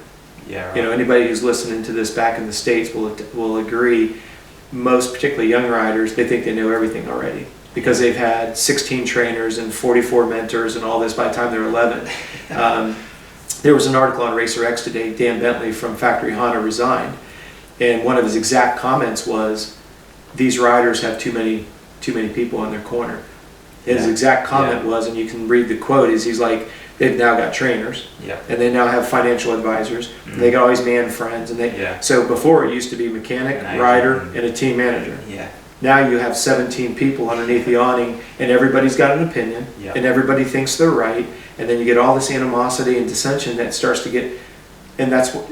Yeah. Right. Anybody who's listening to this back in the States will agree. Most, particularly young riders, they think they know everything already because they've had 16 trainers and 44 mentors and all this by the time they're 11. There was an article on Racer X today. Dan Bentley from Factory Honda resigned, and one of his exact comments was, "These riders have too many people in their corner." His exact comment was, and you can read the quote, he's like, they've now got trainers, and they now have financial advisors, and they got all these man friends, and so before it used to be mechanic, rider, and a team manager. Yeah. Now you have 17 people underneath the awning, and everybody's got an opinion, and everybody thinks they're right, and then you get all this animosity and dissension that starts to get, and that's what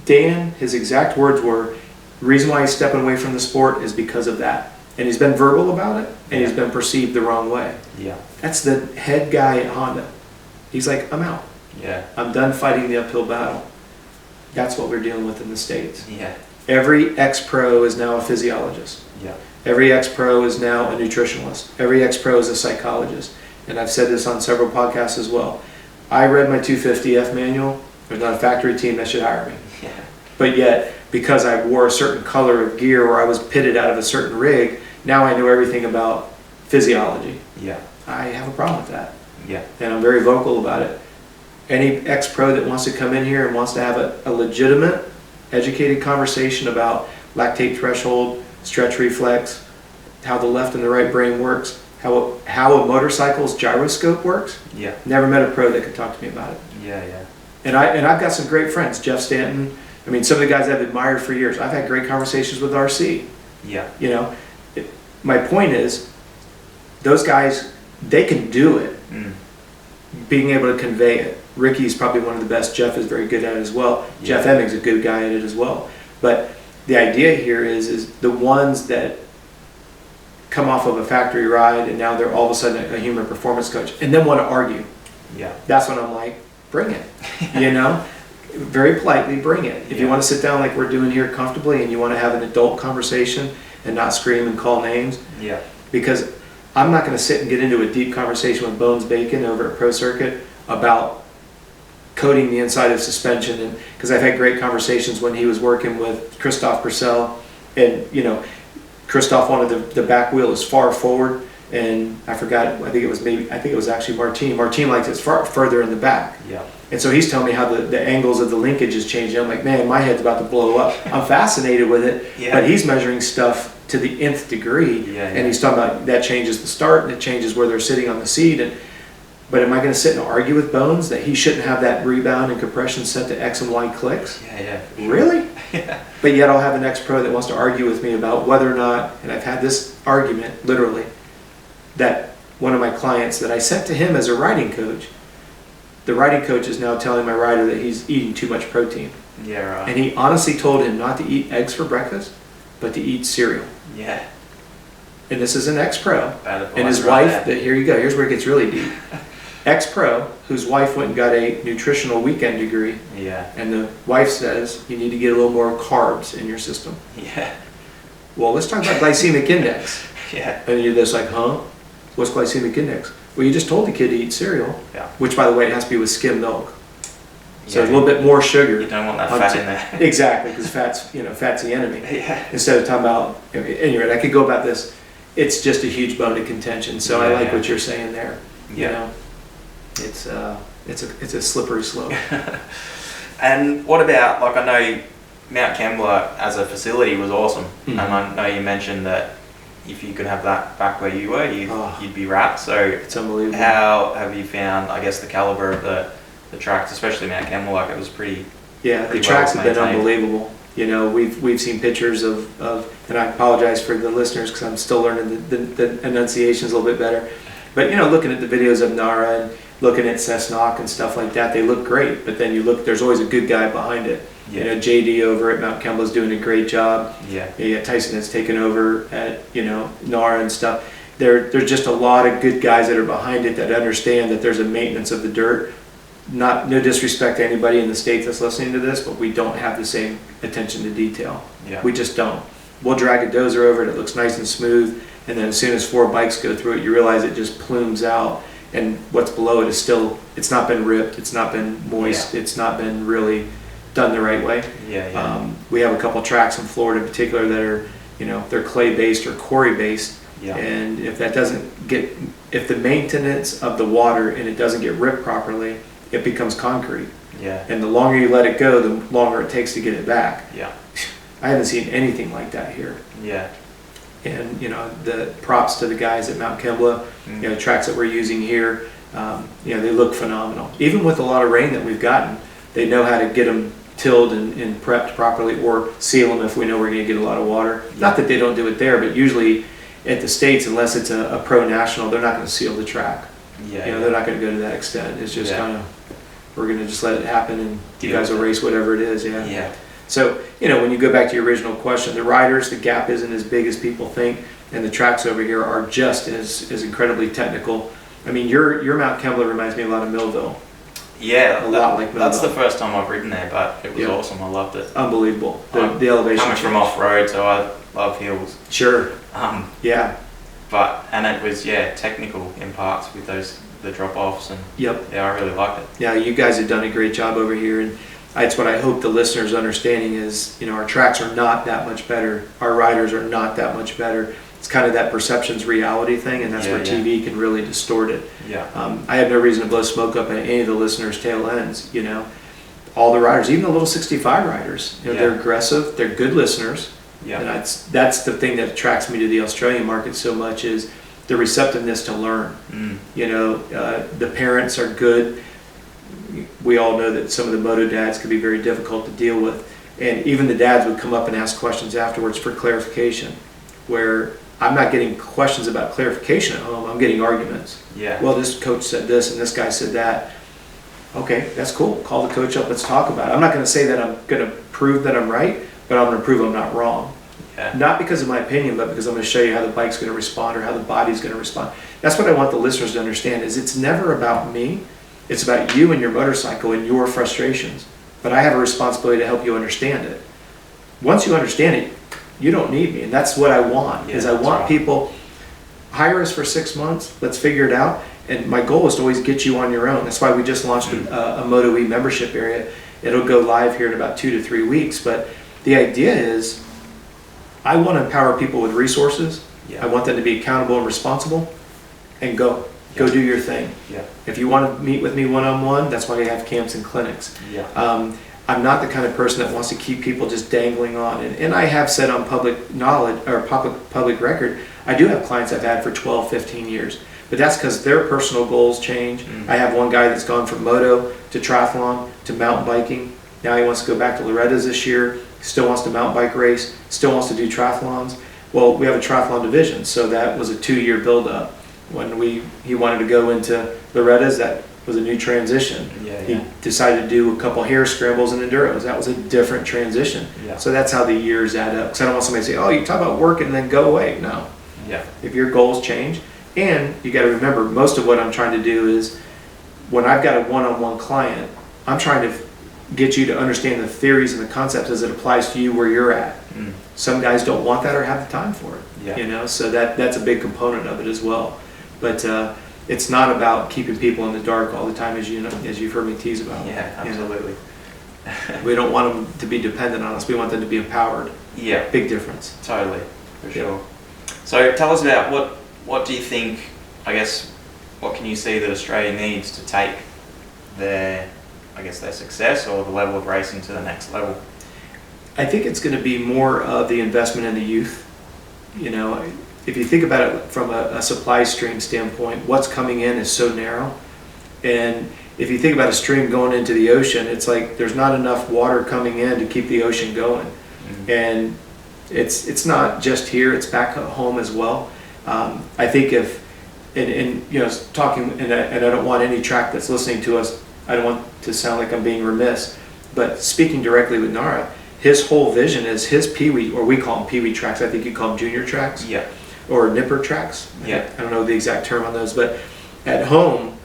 Dan, his exact words were, the reason why he's stepping away from the sport is because of that. And he's been verbal about it, and he's been perceived the wrong way. Yeah. That's the head guy at Honda. He's like, I'm out. Yeah. I'm done fighting the uphill battle. That's what we're dealing with in the States. Yeah. Every ex-pro is now a physiologist. Yeah. Every ex-pro is now a nutritionalist. Every ex-pro is a psychologist. And I've said this on several podcasts as well. I read my 250F manual. There's not a factory team that should hire me. Yeah. But yet, because I wore a certain color of gear or I was pitted out of a certain rig, now I know everything about physiology. Yeah. I have a problem with that. Yeah. And I'm very vocal about it. Any ex-pro that wants to come in here and wants to have a legitimate, educated conversation about lactate threshold, stretch reflex, how the left and the right brain works, how a motorcycle's gyroscope works. Yeah. Never met a pro that could talk to me about it. Yeah. And I've got some great friends, Jeff Stanton. I mean, some of the guys I've admired for years. I've had great conversations with RC. Yeah. My point is, those guys, they can do it. Being able to convey it. Ricky's probably one of the best. Jeff is very good at it as well. Yeah. Jeff Emming's a good guy at it as well. But the idea here is the ones that come off of a factory ride and now they're all of a sudden a human performance coach and then want to argue. Yeah. That's when I'm like, bring it. Very politely bring it. If you want to sit down like we're doing here comfortably and you want to have an adult conversation and not scream and call names. Yeah. Because I'm not going to sit and get into a deep conversation with Bones Bacon over at Pro Circuit about coating the inside of suspension, and because I've had great conversations when he was working with Christophe Purcell, and Christophe wanted the back wheel as far forward and I forgot, I think it was actually Martine. Martine likes it further in the back. Yeah. And so he's telling me how the angles of the linkage is changing. I'm like, man, my head's about to blow up. I'm fascinated with it, but he's measuring stuff to the nth degree, and he's talking about that changes the start, and it changes where they're sitting on the seat. But am I going to sit and argue with Bones that he shouldn't have that rebound and compression set to X and Y clicks? Yeah. Really? Yeah. But yet I'll have an ex-pro that wants to argue with me about whether or not, and I've had this argument, literally, that one of my clients that I sent to him as a riding coach, the riding coach is now telling my rider that he's eating too much protein. Yeah, right. And he honestly told him not to eat eggs for breakfast, but to eat cereal. Yeah. And this is an ex-pro. And his wife, here you go, here's where it gets really deep. Ex-pro, whose wife went and got a nutritional weekend degree. Yeah. And the wife says, you need to get a little more carbs in your system. Yeah. Well, let's talk about glycemic index. Yeah. And you're just like, huh? What's glycemic index? Well, you just told the kid to eat cereal, which, by the way, it has to be with skim milk. So a little bit more sugar. You don't want that fat in there. Exactly, because fat's the enemy. Yeah. Instead of talking about, anyway, I could go about this. It's just a huge bone of contention. So I like what you're saying there. You know, it's a slippery slope. And what about, like, I know Mount Kembla as a facility was awesome, and I know you mentioned that if you could have that back where you were, you'd be wrapped. So it's unbelievable. How have you found, I guess, the caliber of the tracks, especially Mount Kembla? Like, it was pretty. Yeah, the tracks have been unbelievable. You know, we've seen pictures of, and I apologize for the listeners because I'm still learning the enunciations a little bit better. But, you know, looking at the videos of Nara and looking at Cessnock and stuff like that, they look great. But then you look, there's always a good guy behind it. Yeah. You know, JD over at Mount Kembla is doing a great job. Yeah. Yeah, Tyson has taken over at, you know, Nara and stuff. There's just a lot of good guys that are behind it that understand that there's a maintenance of the dirt. No disrespect to anybody in the States that's listening to this, but we don't have the same attention to detail. Yeah. We just don't. We'll drag a dozer over it, it looks nice and smooth, and then as soon as 4 bikes go through it, you realize it just plumes out, and what's below it is still, it's not been ripped, it's not been moist, it's not been really done the right way. We have a couple tracks in Florida in particular that are, you know, they're clay-based or quarry-based, and if the maintenance of the water and it doesn't get ripped properly, it becomes concrete. Yeah. And the longer you let it go, the longer it takes to get it back. Yeah. I haven't seen anything like that here. Yeah. And, you know, the props to the guys at Mount Kembla, you know, the tracks that we're using here, you know, they look phenomenal. Even with a lot of rain that we've gotten, they know how to get them tilled and prepped properly, or seal them if we know we're going to get a lot of water. Yeah. Not that they don't do it there, but usually at the States, unless it's a pro national, they're not going to seal the track. Yeah. You know, they're not going to go to that extent. It's just kind of, we're going to just let it happen, and you guys will race whatever it is. Yeah. Yeah. So, you know, when you go back to your original question, the riders, the gap isn't as big as people think, and the tracks over here are just as incredibly technical. I mean, your Mount Kembla reminds me a lot of Millville. Yeah, a lot like Millville. That's the first time I've ridden there, but it was awesome. I loved it. Unbelievable. The elevation. Coming from off-road, so I love hills. Sure. Yeah. And it was technical in parts with the drop-offs, and I really liked it. Yeah, you guys have done a great job over here, and that's what I hope the listeners understanding is, you know, our tracks are not that much better. Our riders are not that much better. It's kind of that perception's reality thing, and that's where TV can really distort it. Yeah. I have no reason to blow smoke up at any of the listeners' tail ends. You know, all the riders, even the little 65 riders, you know, they're aggressive, they're good listeners. Yeah. And that's the thing that attracts me to the Australian market so much, is the receptiveness to learn. You know, the parents are good. We all know that some of the moto dads could be very difficult to deal with, and even the dads would come up and ask questions afterwards for clarification, where I'm not getting questions about clarification at home, I'm getting arguments. Yeah. Well, this coach said this and this guy said that. Okay, that's cool. Call the coach up, let's talk about it. I'm not going to say that I'm going to prove that I'm right, but I'm going to prove I'm not wrong. Yeah. Not because of my opinion, but because I'm going to show you how the bike's going to respond or how the body's going to respond. That's what I want the listeners to understand, is it's never about me. It's about you and your motorcycle and your frustrations. But I have a responsibility to help you understand it. Once you understand it, you don't need me. And that's what I want, is I want people, hire us for 6 months, let's figure it out. And my goal is to always get you on your own. That's why we just launched a MotoE's membership area. It'll go live here in about 2 to 3 weeks. But the idea is, I want to empower people with resources. I want them to be accountable and responsible. and go. Go do your thing. Yeah. If you want to meet with me one-on-one, that's why we have camps and clinics. Yeah. I'm not the kind of person that wants to keep people just dangling on. And I have said on public knowledge or public record, I do have clients I've had for 12, 15 years. But that's because their personal goals change. I have one guy that's gone from moto to triathlon to mountain biking. Now he wants to go back to Loretta's this year. Still wants to mountain bike race. Still wants to do triathlons. Well, we have a triathlon division, so that was a 2-year build-up. When he wanted to go into Loretta's, that was a new transition. He decided to do a couple hare scrambles and enduros. That was a different transition. So that's how the years add up. Because I don't want somebody to say, oh, you talk about work and then go away. No. If your goals change, and you got to remember, most of what I'm trying to do is when I've got a one-on-one client, I'm trying to get you to understand the theories and the concepts as it applies to you where you're at. Some guys don't want that or have the time for it. You know, so that's a big component of it as well. But it's not about keeping people in the dark all the time, as you've heard me tease about. Yeah, absolutely. You know? We don't want them to be dependent on us. We want them to be empowered. Yeah. Big difference. Totally, for sure. So tell us about what do you think, I guess, what can you see that Australia needs to take their success or the level of racing to the next level? I think it's going to be more of the investment in the youth. You know, if you think about it from a supply stream standpoint, what's coming in is so narrow. And if you think about a stream going into the ocean, it's like there's not enough water coming in to keep the ocean going. And it's not just here, it's back home as well. I think and you know, talking, and I don't want any track that's listening to us, I don't want to sound like I'm being remiss, but speaking directly with Nara, his whole vision is his peewee, or we call them peewee tracks, I think you call them junior tracks. Or nipper tracks. I don't know the exact term on those, but at home,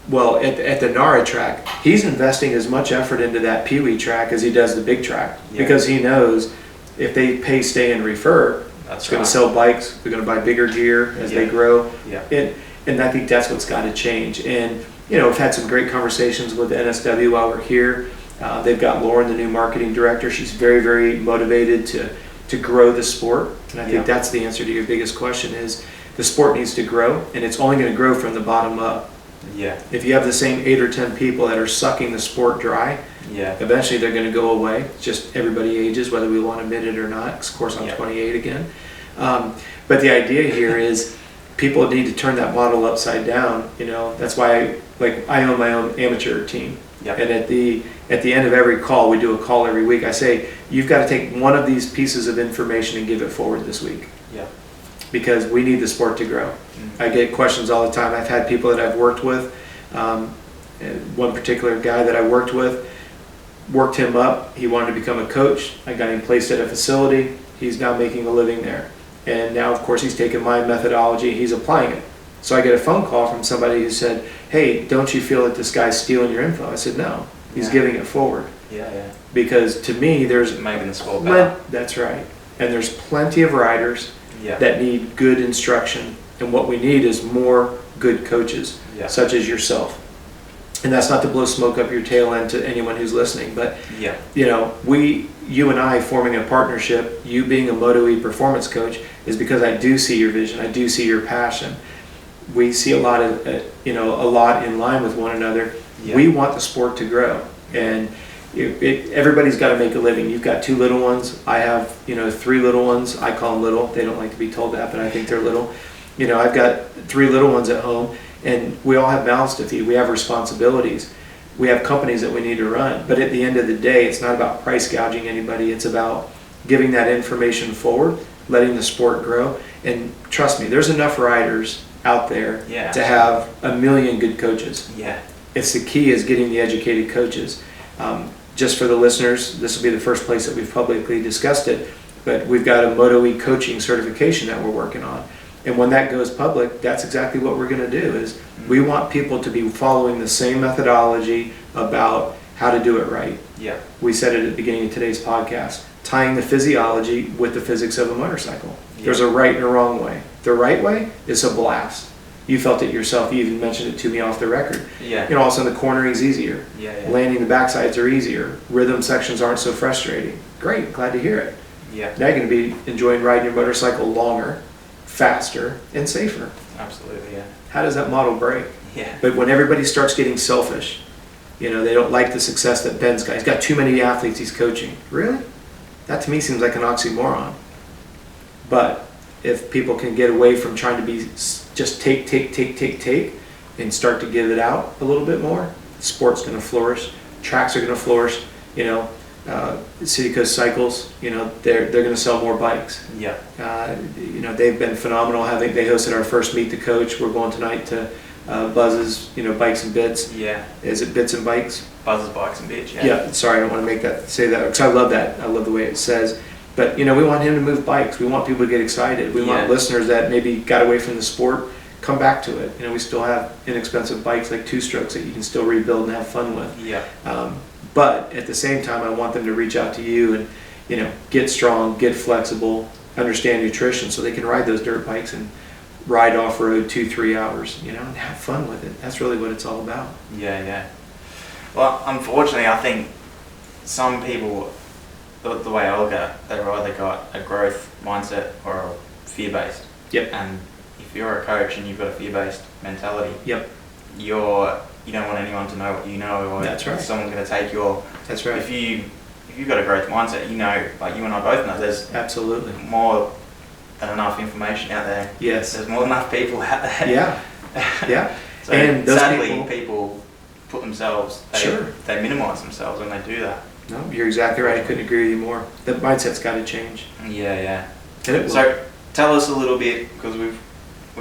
well, at the Nara track, he's investing as much effort into that peewee track as he does the big track, because he knows if they pay, stay, and refer, it's going to sell bikes, they're going to buy bigger gear as they grow, and I think that's what's got to change. And you know, we've had some great conversations with the NSW while we're here. They've got Lauren, the new marketing director. She's very, very motivated to grow the sport, and I think that's the answer to your biggest question is the sport needs to grow, and it's only going to grow from the bottom up. If you have the same 8 or 10 people that are sucking the sport dry, eventually they're going to go away. It's just everybody ages, whether we want to admit it or not. Of course, I'm 28 again. But the idea here is people need to turn that model upside down. You know, that's why I own my own amateur team. And at the end of every call, we do a call every week, I say, you've got to take one of these pieces of information and give it forward this week. Because we need the sport to grow. I get questions all the time. I've had people that I've worked with. One particular guy that I worked with, worked him up. He wanted to become a coach. I got him placed at a facility. He's now making a living there. And now, of course, he's taken my methodology. He's applying it. So I get a phone call from somebody who said, hey, don't you feel that this guy's stealing your info? I said, no, he's giving it forward. Because to me, there's... Making the sport better. That's right. And there's plenty of riders that need good instruction. And what we need is more good coaches, such as yourself. And that's not to blow smoke up your tail end to anyone who's listening, but you know, you and I forming a partnership, you being a MotoE performance coach, is because I do see your vision, I do see your passion. We see a lot in line with one another. We want the sport to grow, and everybody's got to make a living. You've got 2 little ones. I have 3 little ones. I call them little. They don't like to be told that, but I think they're little. You know, I've got 3 little ones at home, and we all have mouths to feed. We have responsibilities. We have companies that we need to run. But at the end of the day, it's not about price gouging anybody. It's about giving that information forward, letting the sport grow. And trust me, there's enough riders out there to have a million good coaches. It's the key is getting the educated coaches. Just for the listeners, this will be the first place that we've publicly discussed it, but we've got a MotoE coaching certification that we're working on. And when that goes public, that's exactly what we're going to do is we want people to be following the same methodology about how to do it right. We said it at the beginning of today's podcast, tying the physiology with the physics of a motorcycle. There's a right and a wrong way. The right way is a blast. You felt it yourself. You even mentioned it to me off the record. You know, also in the cornering's easier. Landing the backsides are easier. Rhythm sections aren't so frustrating. Great, glad to hear it. Now you're going to be enjoying riding your motorcycle longer, faster, and safer. Absolutely, yeah. How does that model break? Yeah. But when everybody starts getting selfish, you know, they don't like the success that Ben's got. He's got too many athletes he's coaching. Really? That to me seems like an oxymoron. But if people can get away from trying to be just take, and start to give it out a little bit more, sport's going to flourish, tracks are going to flourish, you know, City Coast Cycles, you know, they're going to sell more bikes. Yeah. You know, they've been phenomenal. They hosted our first Meet the Coach. We're going tonight to Buzz's, you know, Bikes and Bits. Yeah. Is it Bits and Bikes? Buzz's Bikes and Bits, yeah. Yeah, sorry, I don't want to say that, because I love that. I love the way it says. But, you know, we want him to move bikes. We want people to get excited. We want listeners that maybe got away from the sport, come back to it. You know, we still have inexpensive bikes like two-strokes that you can still rebuild and have fun with. Yeah. But at the same time, I want them to reach out to you and, you know, get strong, get flexible, understand nutrition, so they can ride those dirt bikes and ride off-road 2-3 hours, you know, and have fun with it. That's really what it's all about. Yeah, yeah. Well, unfortunately, I think some people, the way I look at it, they've either got a growth mindset or a fear-based. Yep. And if you're a coach and you've got a fear-based mentality, Yep. You don't want anyone to know what you know, or That's right. someone's going to take your. That's right. If you've got a growth mindset, you know, like you and I both know, there's absolutely more than enough information out there. Yes. There's more than enough people out there. Yeah. Yeah. So and those sadly, people put themselves. Sure. They minimise themselves when they do that. No, you're exactly right. I couldn't agree with you more. The mindset's got to change. Yeah, yeah. And it will. So tell us a little bit, because we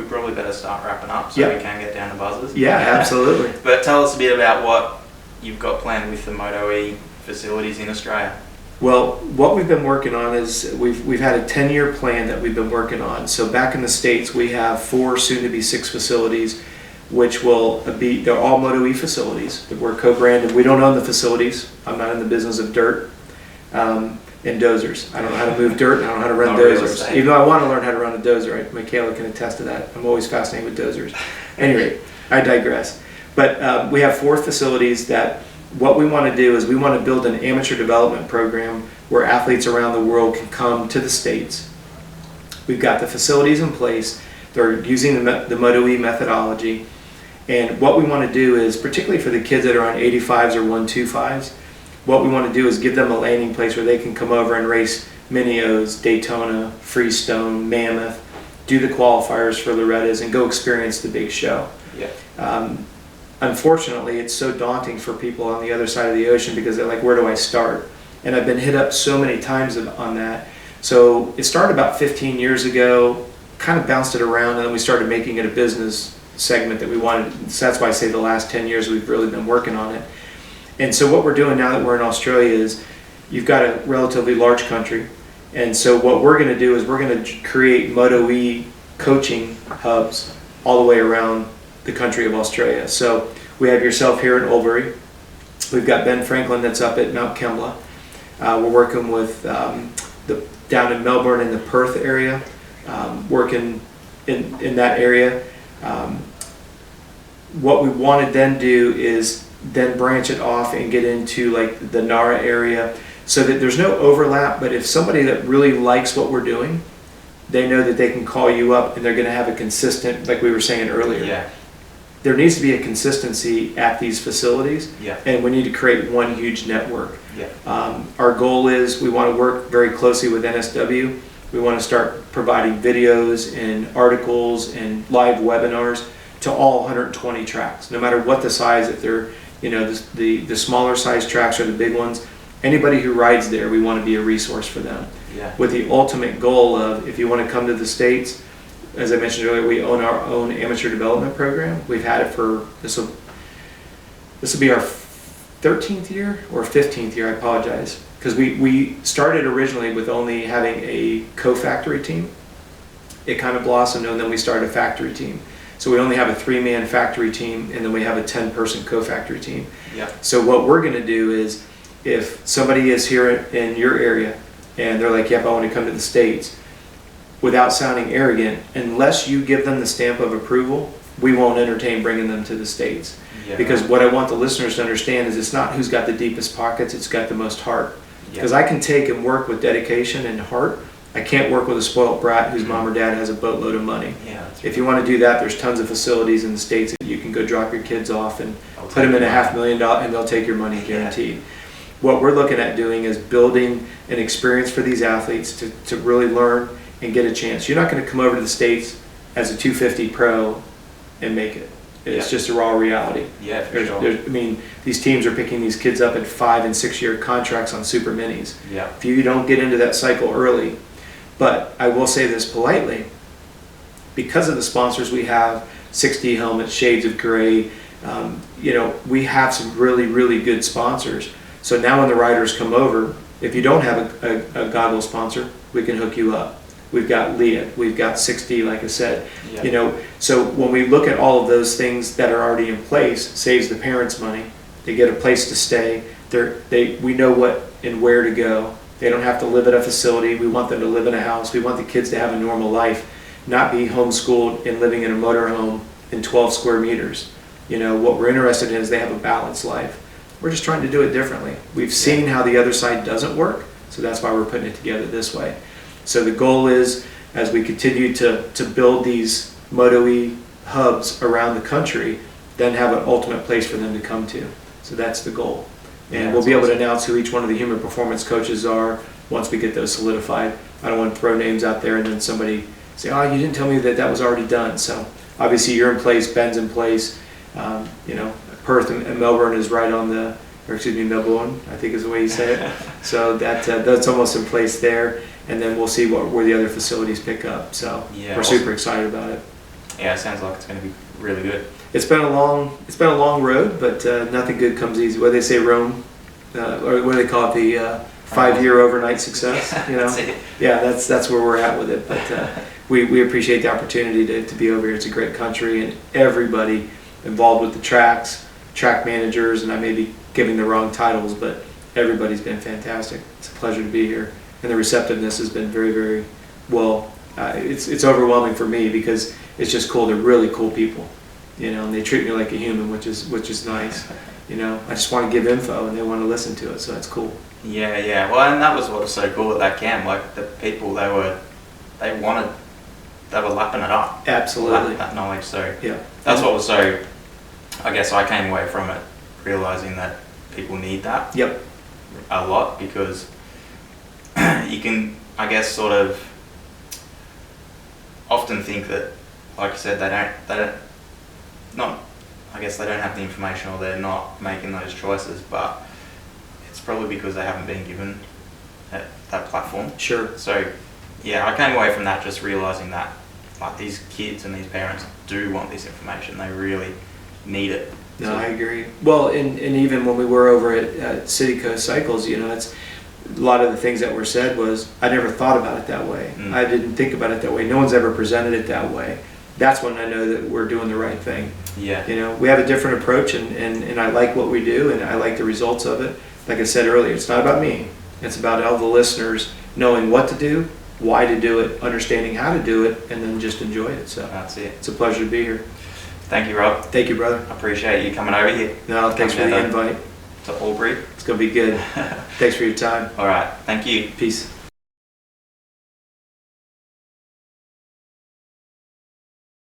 probably better start wrapping up so we can get down to buzzers. Yeah, absolutely. But tell us a bit about what you've got planned with the MotoE facilities in Australia. Well, what we've been working on is we've had a 10-year plan that we've been working on. So back in the States, we have 4, soon to be 6 facilities, which will be, they're all MotoE facilities. We're co-branded. We don't own the facilities. I'm not in the business of dirt and dozers. I don't know how to move dirt, and I don't know how to run dozers. Even though I want to learn how to run a dozer. Michaela can attest to that. I'm always fascinated with dozers. Anyway, I digress. But we have 4 facilities that what we want to do is we want to build an amateur development program where athletes around the world can come to the States. We've got the facilities in place. They're using the MotoE methodology. And what we want to do is, particularly for the kids that are on 85s or 125s, what we want to do is give them a landing place where they can come over and race Mini-O's, Daytona, Freestone, Mammoth, do the qualifiers for Loretta's, and go experience the big show. Yeah. Unfortunately, it's so daunting for people on the other side of the ocean because they're like, where do I start? And I've been hit up so many times on that. So it started about 15 years ago, kind of bounced it around, and then we started making it a business segment that we wanted. So that's why I say the last 10 years we've really been working on it. And so what we're doing now that we're in Australia is, you've got a relatively large country, and so what we're going to do is we're going to create MotoE coaching hubs all the way around the country of Australia. So we have yourself here in Albury. We've got Ben Franklin that's up at Mount Kembla. We're working with down in Melbourne in the Perth area, working in that area. What we want to then do is then branch it off and get into like the Nara area, so that there's no overlap, but if somebody that really likes what we're doing, they know that they can call you up and they're going to have a consistent, like we were saying earlier. Yeah. There needs to be a consistency at these facilities, and we need to create one huge network. Yeah. Our goal is we want to work very closely with NSW. We want to start providing videos and articles and live webinars to all 120 tracks, no matter what the size. If they're, you know, the smaller size tracks or the big ones, anybody who rides there, we want to be a resource for them. Yeah. With the ultimate goal of, if you want to come to the States, as I mentioned earlier, we own our own amateur development program. We've had it for, this will be our 13th year or 15th year, I apologize. Because we started originally with only having a co-factory team. It kind of blossomed, and then we started a factory team. So we only have a 3-man factory team, and then we have a 10-person co-factory team. Yeah. So what we're going to do is, if somebody is here in your area and they're like, yep, I want to come to the States, without sounding arrogant, unless you give them the stamp of approval, we won't entertain bringing them to the States. Yeah. Because what I want the listeners to understand is, it's not who's got the deepest pockets, it's got the most heart. Because I can take and work with dedication and heart I can't work with a spoiled brat whose mom or dad has a boatload of money. Yeah, If you want to do that, there's tons of facilities in the States that you can go drop your kids off and put them in a $500,000 and they'll take your money guaranteed. Yeah. What we're looking at doing is building an experience for these athletes to really learn and get a chance. You're not going to come over to the States as a 250 pro and make it. It's just a raw reality. Yeah, for sure. I mean, these teams are picking these kids up at 5 and 6 year contracts on super minis. Yeah. If you don't get into that cycle early, but I will say this politely, because of the sponsors we have, 6D helmets, Shades of Gray, we have some really, really good sponsors. So now when the riders come over, if you don't have a goggle sponsor, we can hook you up. We've got Leah, we've got 6D, like I said. Yeah. So when we look at all of those things that are already in place, saves the parents money. They get a place to stay. We know what and where to go. They don't have to live at a facility. We want them to live in a house. We want the kids to have a normal life, not be homeschooled and living in a motorhome in 12 square meters. What we're interested in is they have a balanced life. We're just trying to do it differently. We've seen how the other side doesn't work, so that's why we're putting it together this way. So the goal is, as we continue to build these MotoE hubs around the country, then have an ultimate place for them to come to. So that's the goal. And we'll be able to announce who each one of the human performance coaches are once we get those solidified. I don't want to throw names out there and then somebody say, oh, you didn't tell me that was already done. So obviously you're in place, Ben's in place. Perth and Melbourne is right on Melbourne, I think is the way you say it. So that's almost in place there. And then we'll see where the other facilities pick up. So we're super excited about it. Yeah, it sounds like it's going to be really good. It's been a long road, but nothing good comes easy. What do they say, Rome, or what do they call it, the 5-year overnight success? That's it. Yeah, that's where we're at with it. But we appreciate the opportunity to be over here. It's a great country, and everybody involved with the tracks, track managers, and I may be giving the wrong titles, but everybody's been fantastic. It's a pleasure to be here. And the receptiveness has been very, very well. It's overwhelming for me because it's just cool. They're really cool people, and they treat me like a human, which is nice. I just want to give info and they want to listen to it, so that's cool. Yeah. Well, and that was what was so cool at that camp. Like the people, they were lapping it up. Absolutely. Lapping that knowledge. So yeah, that's what was so. I guess I came away from it realizing that people need that. Yep. A lot, because you can, I guess, sort of often think that, like I said, they don't have the information, or they're not making those choices, but it's probably because they haven't been given that platform. Sure. So yeah, I came away from that just realizing that like these kids and these parents do want this information. They really need it. No, so I agree. Well, and even when we were over at City Coast Cycles, it's a lot of the things that were said was, I never thought about it that way. I didn't think about it that way. No one's ever presented it that way. That's when I know that we're doing the right thing. Yeah. We have a different approach, and I like what we do, and I like the results of it. Like I said earlier, it's not about me. It's about all the listeners knowing what to do, why to do it, understanding how to do it, and then just enjoy it. So that's it. It's a pleasure to be here. Thank you, Rob. Thank you, brother. I appreciate you coming over here. No, thanks for the invite. To Albury. It's going to be good. Thanks for your time. All right. Thank you. Peace.